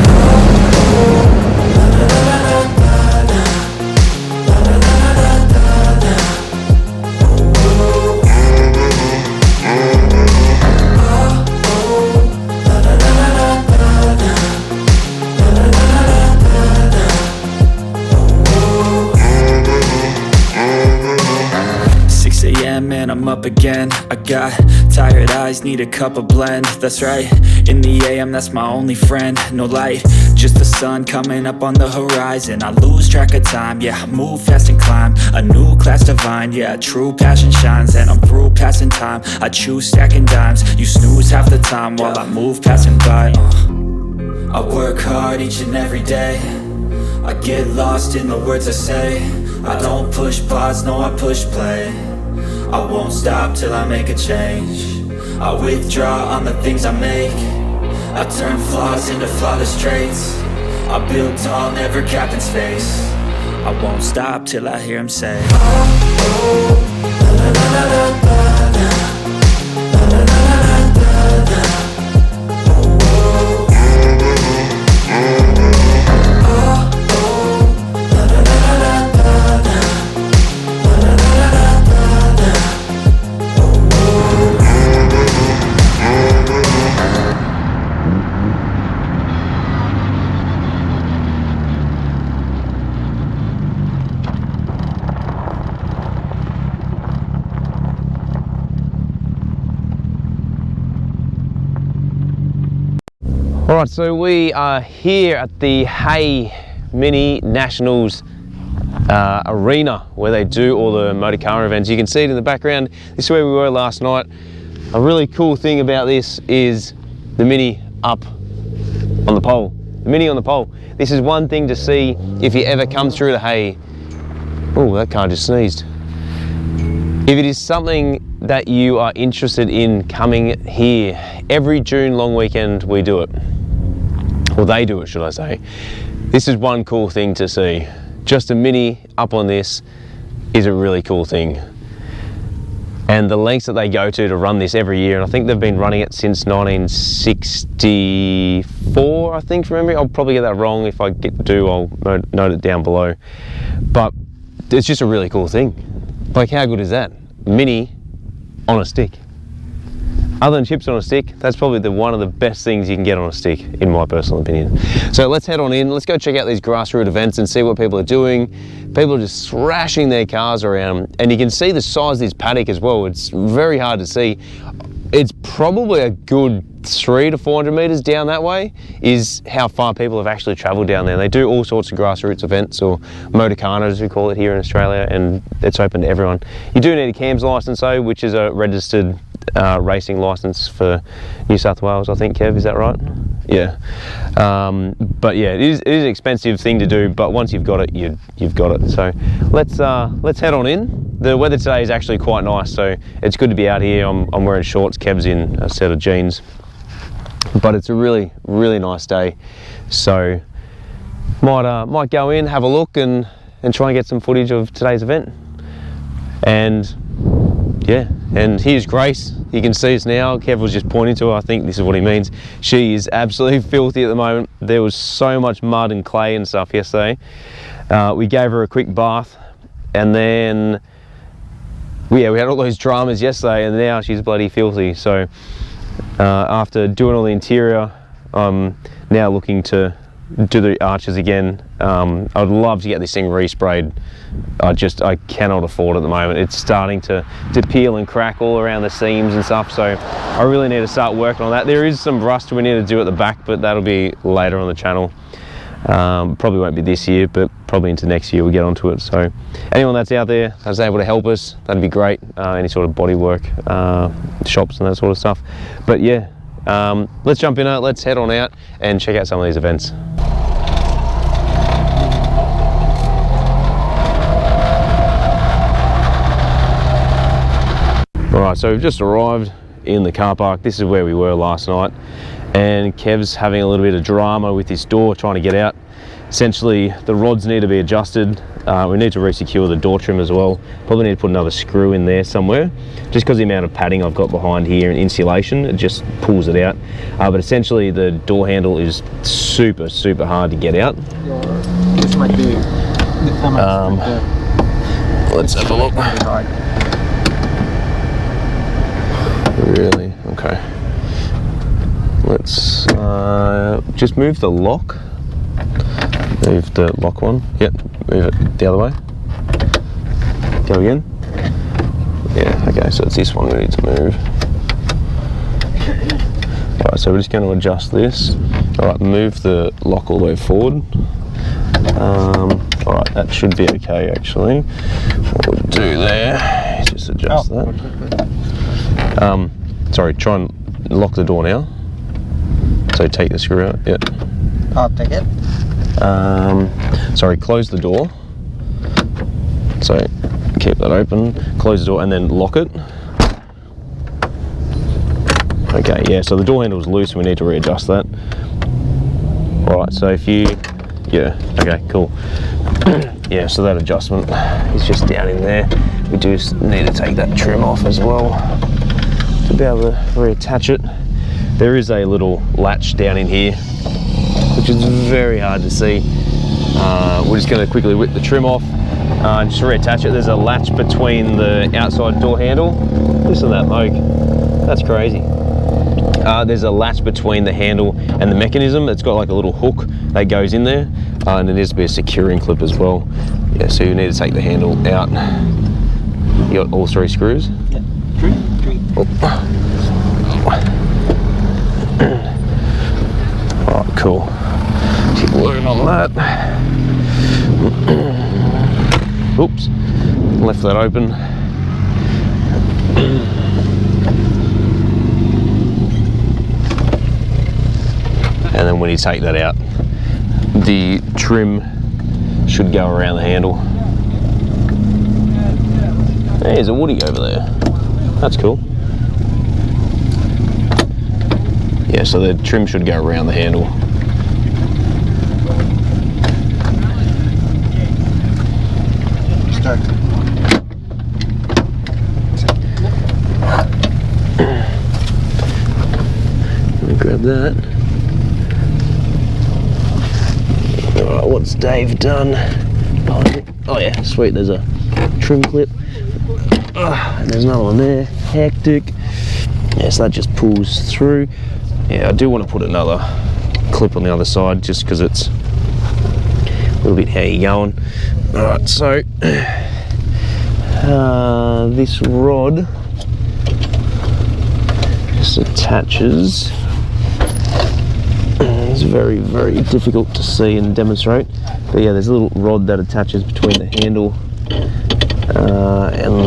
and I'm up again. I got tired eyes, need a cup of blend. That's right, in the AM, that's my only friend. No light, just the sun coming up on the horizon. I lose track of time, yeah, I move fast and climb a new class divine, yeah, true passion shines. And I'm through passing time, I choose stacking dimes. You snooze half the time while I move passing by. I work hard each and every day, I get lost in the words I say, I don't push pause, no I push play, I won't stop till I make a change, I withdraw on the things I make, I turn flaws into flawless traits, I build tall, never cap in space, I won't stop till I hear him say,
Alright, so we are here at the Hay Mini Nationals arena where they do all the Motorcar events. You can see it in the background. This is where we were last night. A really cool thing about this is the Mini up on the pole. The Mini on the pole. This is one thing to see if you ever come through the Hay. Oh, that car just sneezed. If it is something that you are interested in coming here, every June long weekend we do it. Or they do it, should I say. This is one cool thing to see. Just a Mini up on this is a really cool thing. And the lengths that they go to run this every year, and I think they've been running it since 1964, I think, from memory. I'll probably get that wrong. If I do, I'll note it down below. But it's just a really cool thing. Like, how good is that? Mini on a stick. Other than chips on a stick, that's probably one of the best things you can get on a stick, in my personal opinion. So let's head on in, let's go check out these grassroots events and see what people are doing. People are just thrashing their cars around, and you can see the size of this paddock as well. It's very hard to see. It's probably a good 300 to 400 meters down that way is how far people have actually traveled down there. They do all sorts of grassroots events, or Motorcar as we call it here in Australia, and it's open to everyone. You do need a CAMS license though, which is a registered racing license for New South Wales, I think, Kev, is that right? Yeah, but yeah, it is an expensive thing to do, but once you've got it, you've got it. So let's head on in. The weather today is actually quite nice, so it's good to be out here. I'm wearing shorts, Kev's in a set of jeans, but it's a really nice day. So might go in, have a look, and try and get some footage of today's event. And yeah, and here's Grace. You can see us now. Kev was just pointing to her. I think this is what he means. She is absolutely filthy at the moment. There was so much mud and clay and stuff yesterday. We gave her a quick bath, and then we had all those dramas yesterday, and now she's bloody filthy. So after doing all the interior, I'm now looking to do the arches again. I'd love to get this thing resprayed. I cannot afford it at the moment. It's starting to peel and crack all around the seams and stuff, so I really need to start working on that. There is some rust we need to do at the back, but that'll be later on the channel. Probably won't be this year, but probably into next year we'll get onto it. So anyone that's out there that's able to help us, that'd be great. Any sort of body work, shops and that sort of stuff. But yeah, let's jump in, let's head on out and check out some of these events. Alright, so we've just arrived in the car park. This is where we were last night, and Kev's having a little bit of drama with his door trying to get out. Essentially, the rods need to be adjusted. We need to re-secure the door trim as well. Probably need to put another screw in there somewhere, just because the amount of padding I've got behind here and insulation, it just pulls it out. But essentially the door handle is super hard to get out.
This might be
let's have a look. Really? Okay. Let's just move the lock. Move the lock one. Yep, move it the other way. Go again. Yeah, okay, so it's this one we need to move. Alright, so we're just going to adjust this. Alright, move the lock all the way forward. Alright, that should be okay actually. What we'll do there is just adjust that. Sorry, try and lock the door now. So take the screw out. Yep.
I'll take it.
Sorry, close the door. So keep that open, close the door and then lock it. Okay, yeah, so the door handle is loose and we need to readjust that. Alright, so if you, yeah, okay, cool. Yeah, so that adjustment is just down in there. We do need to take that trim off as well to be able to reattach it. There is a little latch down in here, which is very hard to see. We're just going to quickly whip the trim off, just reattach it. There's a latch between the outside door handle. Listen to that moke, that's crazy. There's a latch between the handle and the mechanism. It's got like a little hook that goes in there, and there needs to be a securing clip as well. Yeah, so you need to take the handle out. You got all three screws?
Yeah, three.
Alright, cool. Keep working on that. Oops, left that open. And then when you take that out, the trim should go around the handle. There's a Woody over there. That's cool. Yeah, so the trim should go around the handle.
Start.
Let me grab that. Alright, what's Dave done? Oh yeah, sweet, there's a trim clip. And there's another one there, hectic. Yeah, so that just pulls through. Yeah, I do want to put another clip on the other side just because it's a little bit how you going. Alright, so this rod just attaches. It's very difficult to see and demonstrate, but yeah, there's a little rod that attaches between the handle and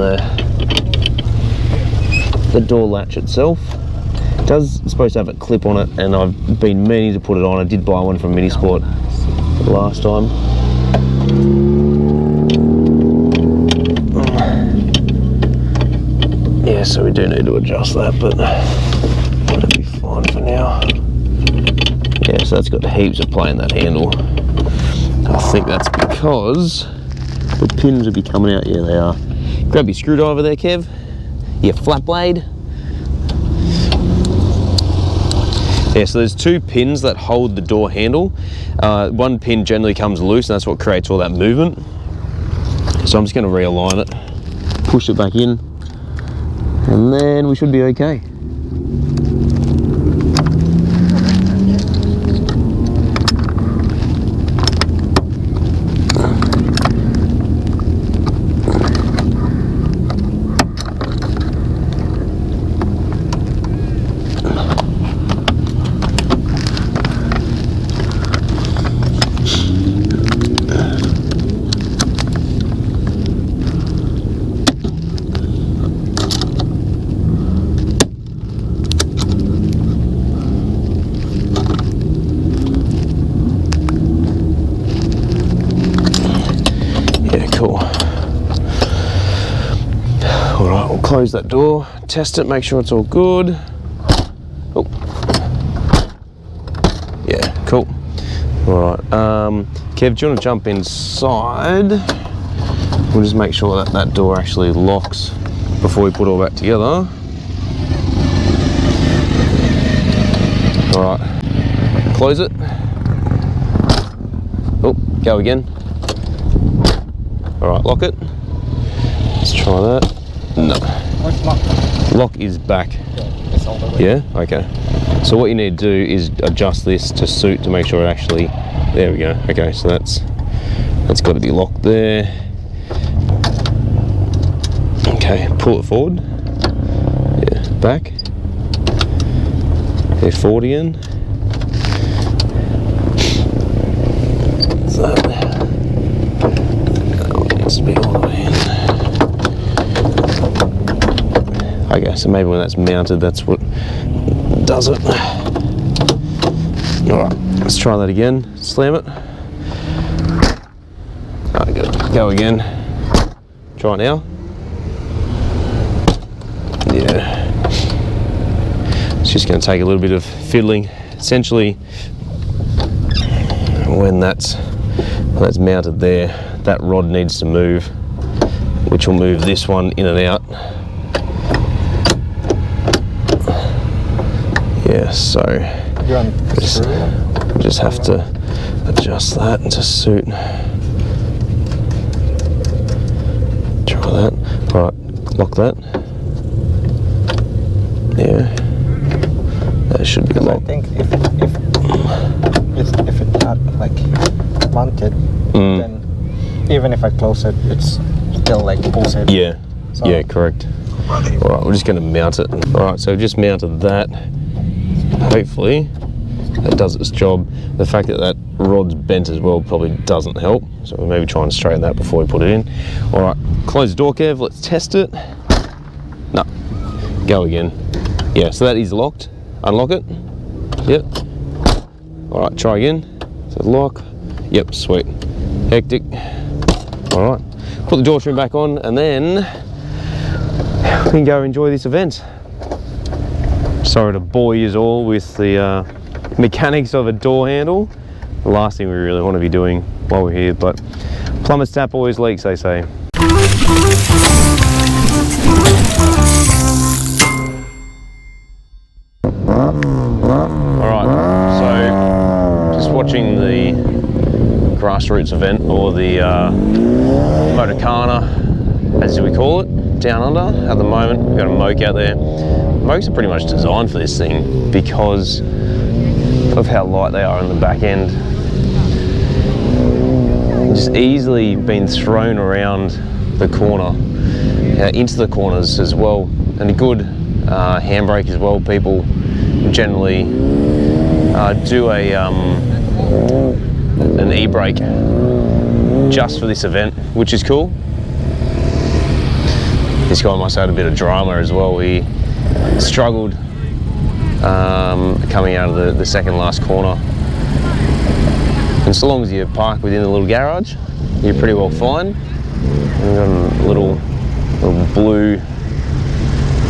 the door latch itself. does supposed to have a clip on it, and I've been meaning to put it on. I did buy one from Minisport last time. Yeah, so we do need to adjust that, but that'll be fine for now. Yeah, so that's got heaps of play in that handle. I think that's because the pins will be coming out. Yeah, they are. Grab your screwdriver there, Kev. Your flat blade. Yeah, so there's 2 pins that hold the door handle. One pin generally comes loose, and that's what creates all that movement. So I'm just going to realign it, push it back in, and then we should be okay. Close that door, test it, make sure it's all good. Oh. Yeah, cool. All right, Kev, do you want to jump inside? We'll just make sure that that door actually locks before we put all that together. All right, close it. Oh, go again. All right, lock it. Let's try that. No. Lock is back. Yeah? Okay. So what you need to do is adjust this to suit to make sure it actually... There we go. Okay, so that's got to be locked there. Okay, pull it forward. Yeah, back. Yeah, forward again. So that needs to be all the way in. Okay, so maybe when that's mounted, that's what does it. All right, let's try that again. Slam it. All right, good. Go again. Try it now. Yeah. It's just going to take a little bit of fiddling. Essentially, when that's mounted there, that rod needs to move, which will move this one in and out. Yeah, so just have to adjust that to suit. Try that. All right, lock that. Yeah, that should be locked.
I think if it's not like mounted, then even if I close it, it's still like pulls it.
Yeah, so. Yeah, correct. All right, we're just going to mount it. All right, so we've just mounted that. Hopefully that does its job. The fact that that rod's bent as well probably doesn't help, so we'll maybe try and straighten that before we put it in. All right, close the door, Kev. Let's test it. No, go again. Yeah, so that is locked. Unlock it. Yep. All right, try again. So lock. Yep, sweet. Hectic. All right, put the door trim back on, and then we can go enjoy this event. Sorry to bore you all with the mechanics of a door handle. The last thing we really want to be doing while we're here, but plumber's tap always leaks, they say. Alright, so just watching the grassroots event, or the Motorcar, as we call it, down under at the moment. We've got a moke out there. Mokes are pretty much designed for this thing because of how light they are on the back end. Just easily been thrown around the corner, into the corners as well, and a good handbrake as well. People generally do an e-brake just for this event, which is cool. This guy must have had a bit of drama as well. He struggled coming out of the second last corner. And so long as you park within the little garage, you're pretty well fine. And we've got a little blue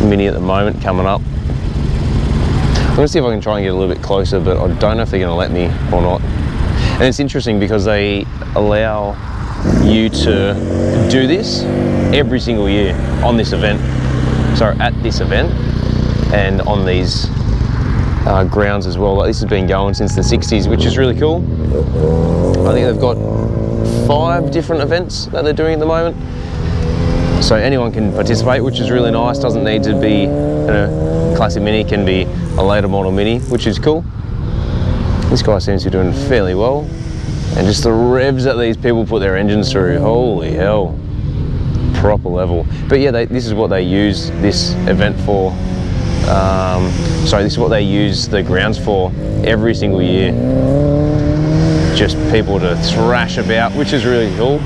Mini at the moment coming up. I'm going to see if I can try and get a little bit closer, but I don't know if they're going to let me or not. And it's interesting because they allow you to do this every single year on this event. So at this event and on these grounds as well. Like, this has been going since the 60s, which is really cool. I think they've got 5 different events that they're doing at the moment. So anyone can participate, which is really nice. Doesn't need to be a classic Mini, can be a later model Mini, which is cool. This guy seems to be doing fairly well. And just the revs that these people put their engines through, holy hell, proper level. But yeah, this is what they use this event for. This is what they use the grounds for every single year. Just people to thrash about, which is really cool.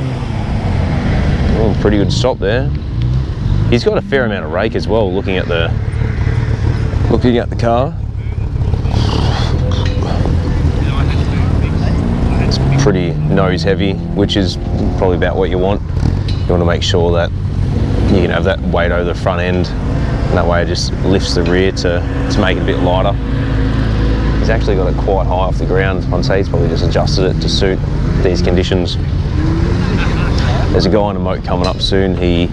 Oh, pretty good stop there. He's got a fair amount of rake as well, looking at the car. It's pretty nose heavy, which is probably about what you want. You want to make sure that you can have that weight over the front end, and that way it just lifts the rear to make it a bit lighter. He's actually got it quite high off the ground. I'd say he's probably just adjusted it to suit these conditions. There's a guy on a moat coming up soon. He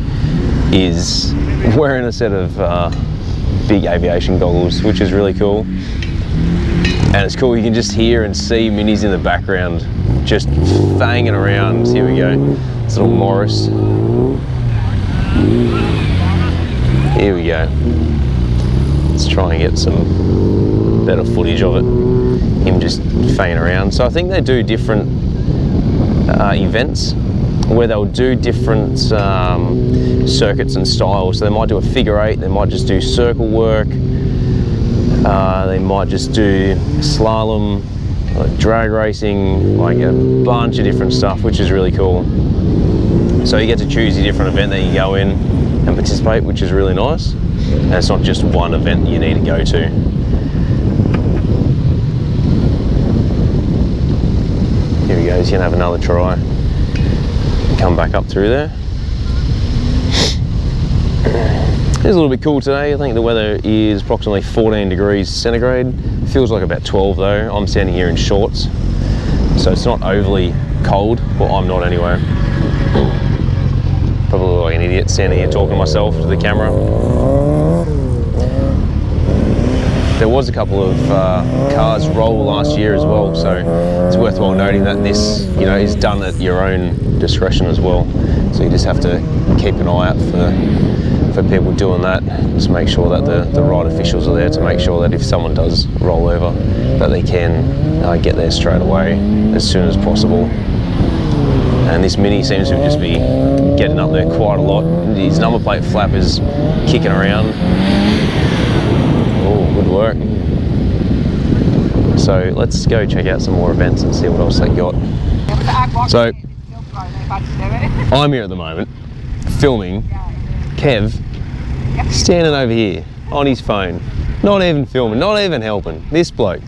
is wearing a set of big aviation goggles, which is really cool. And it's cool, you can just hear and see Minis in the background, just banging around. Here we go, it's little Morris. Here we go. Let's try and get some better footage of it. Him just fanging around. So I think they do different events where they'll do different circuits and styles. So they might do a figure 8, they might just do circle work, they might just do slalom, like drag racing, like a bunch of different stuff, which is really cool. So you get to choose a different event that you go in and participate, which is really nice. And it's not just one event that you need to go to. Here we go, he's gonna have another try. Come back up through there. It's a little bit cool today. I think the weather is approximately 14 degrees centigrade. Feels like about 12 though. I'm standing here in shorts, so it's not overly cold. Well, I'm not anyway. Probably look like an idiot standing here talking to myself to the camera. There was a couple of cars roll last year as well, so it's worthwhile noting that this, is done at your own discretion as well. So you just have to keep an eye out for people doing that. Just make sure that the right officials are there to make sure that if someone does roll over, that they can get there straight away as soon as possible. And this Mini seems to just be getting up there quite a lot. His number plate flap is kicking around. Oh, good work. So let's go check out some more events and see what else they got. So I'm here at the moment filming Kev standing over here on his phone, not even filming, not even helping. This bloke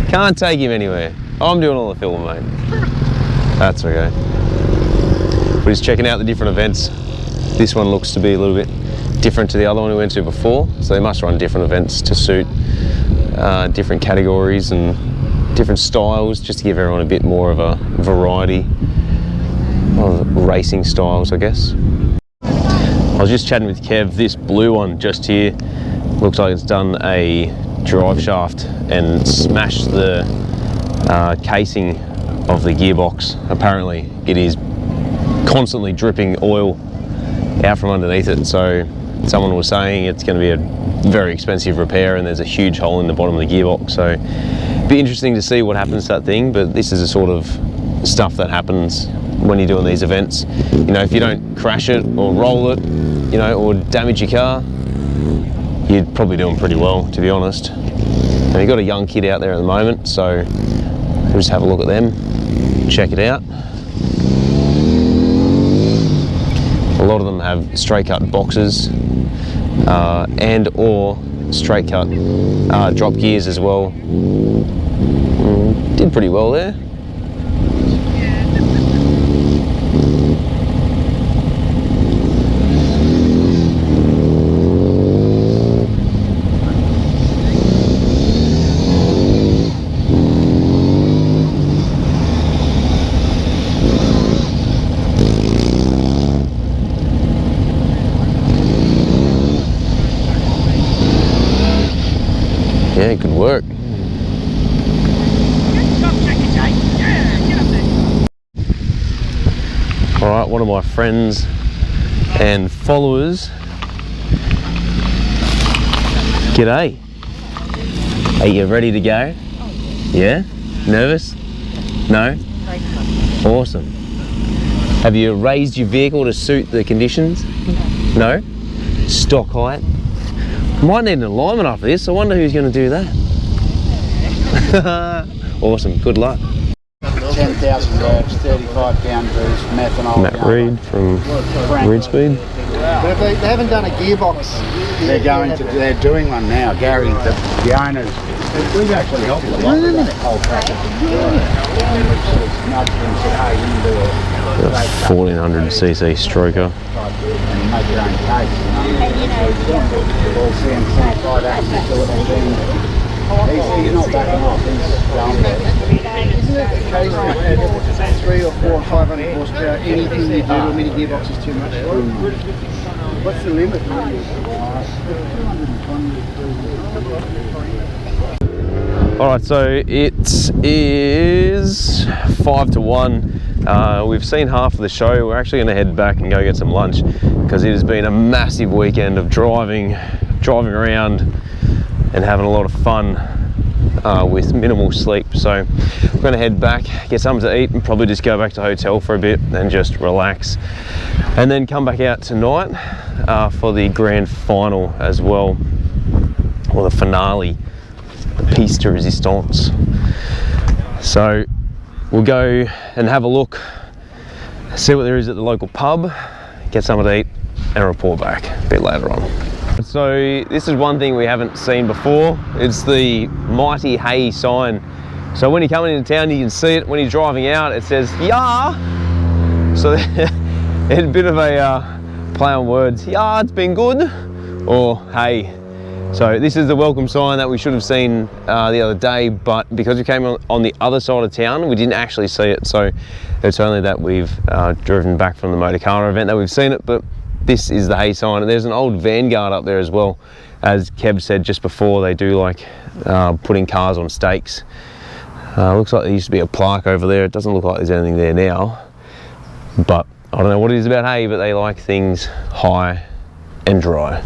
can't take him anywhere. I'm doing all the filming, mate. That's okay. We're just checking out the different events. This one looks to be a little bit different to the other one we went to before, so they must run different events to suit different categories and different styles, just to give everyone a bit more of a variety of racing styles, I guess. I was just chatting with Kev. This blue one just here looks like it's done a drive shaft and smashed the casing of the gearbox. Apparently it is constantly dripping oil out from underneath it, so someone was saying it's going to be a very expensive repair and there's a huge hole in the bottom of the gearbox, so it'd be interesting to see what happens to that thing. But this is the sort of stuff that happens when you're doing these events. If you don't crash it or roll it, or damage your car, you're probably doing pretty well, to be honest. And you've got a young kid out there at the moment, so we'll just have a look at them, check it out. A lot of them have straight cut boxes and or straight cut drop gears as well. Did pretty well there. Yeah, good work. All right, one of my friends and followers. G'day. Are you ready to go? Yeah? Nervous? No? Awesome. Have you raised your vehicle to suit the conditions? No? Stock height? Might need an alignment after this. I wonder who's going to do that. Awesome. Good luck.
10,000 revs, 35 pound boost, methanol.
Matt Reed from Reed Speed.
But if they haven't done a gearbox, they're doing one now. Gary, the owners, we've actually helped them. Wait a minute. Whole package. Nudged them and said, hey, you can do a
1400cc stroker.
and make your own case. All CNC 5 axles to it. He's not backing off. He's going there. Isn't it the case that 300 or 400 or 500 horsepower, anything you do to a mini gearbox is too much? What's the limit?
Alright, so it is 5 to 1. We've seen half of the show. We're actually going to head back and go get some lunch because it has been a massive weekend of driving around and having a lot of fun with minimal sleep. So we're going to head back, get something to eat and probably just go back to the hotel for a bit and just relax. And then come back out tonight for the grand final as well, or the finale, the piece de resistance. So we'll go and have a look, see what there is at the local pub, get something to eat and report back a bit later on. So this is one thing we haven't seen before. It's the mighty Hay sign. So when you're coming into town you can see it. When you're driving out it says "Yeah." So it's a bit of a play on words. "Yeah, it's been good," or "Hey." So this is the welcome sign that we should have seen the other day, but because we came on the other side of town, we didn't actually see it. So it's only that we've driven back from the Motorcar event that we've seen it, but this is the Hay sign. And there's an old Vanguard up there as well. As Kev said just before, they do like putting cars on stakes. Looks like there used to be a plaque over there. It doesn't look like there's anything there now, but I don't know what it is about Hay, but they like things high and dry.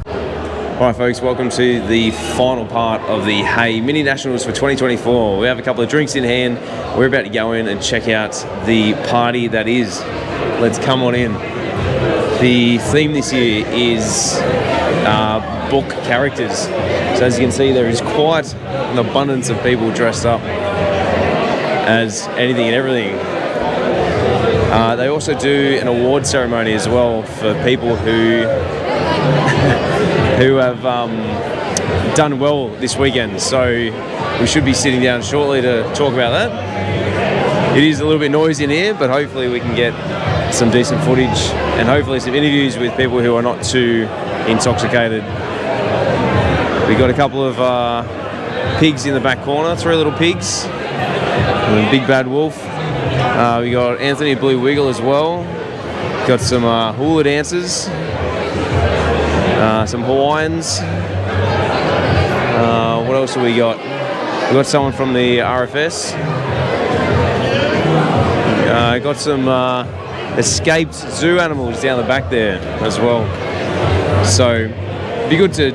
Alright folks, welcome to the final part of the Hay Mini Nationals for 2024. We have a couple of drinks in hand. We're about to go in and check out the party that is. Let's come on in. The theme this year is book characters. So as you can see, there is quite an abundance of people dressed up as anything and everything. They also do an award ceremony as well for people who who have done well this weekend. So we should be sitting down shortly to talk about that. It is a little bit noisy in here, but hopefully we can get some decent footage and hopefully some interviews with people who are not too intoxicated. We got a couple of pigs in the back corner, 3 little pigs, and a big bad wolf. We got Anthony Blue Wiggle as well. Got some hula dancers, some Hawaiians. What else have we got? We got someone from the RFS. Got some escaped zoo animals down the back there as well. So it'd be good to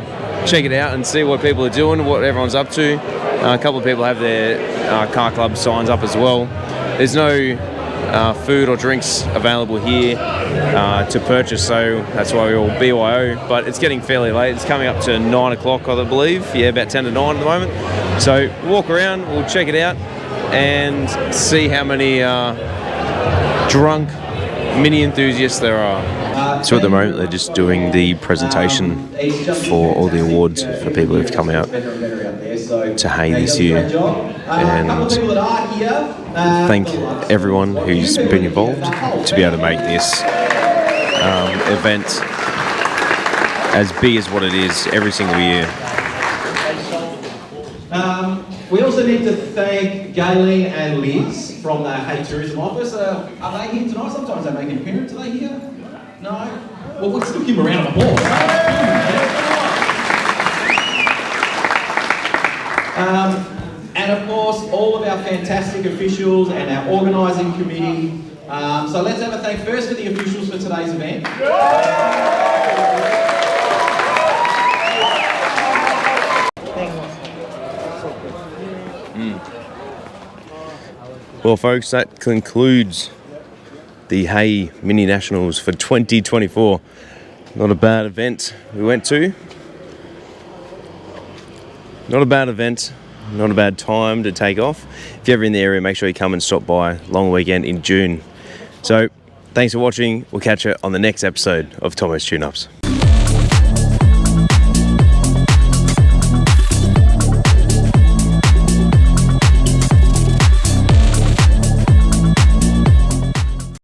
check it out and see what people are doing, what everyone's up to. A couple of people have their car club signs up as well. There's no food or drinks available here to purchase, so that's why we all BYO, but it's getting fairly late. It's coming up to 9 o'clock, I believe. Yeah, about 10 to 9 at the moment. So we'll walk around, we'll check it out and see how many drunk mini enthusiasts there are. So at the moment they're just doing the presentation for all the awards for people who've come out to Hay this year, and thank everyone who's been involved to be able to make this event as big as what it is every single year.
We also need to thank Galen and Liz from the Hay Tourism Office. Are they here tonight? Sometimes they make an appearance. Are they here? No? Well, let's give them a round of applause. And of course, all of our fantastic officials and our organising committee. So let's have a thank first for the officials for today's event.
Well folks, that concludes the Hay Mini Nationals for 2024. Not a bad event we went to. Not a bad event, not a bad time to take off. If you're ever in the area, make sure you come and stop by. Long weekend in June. So, thanks for watching. We'll catch you on the next episode of Tomo's Tune-Ups.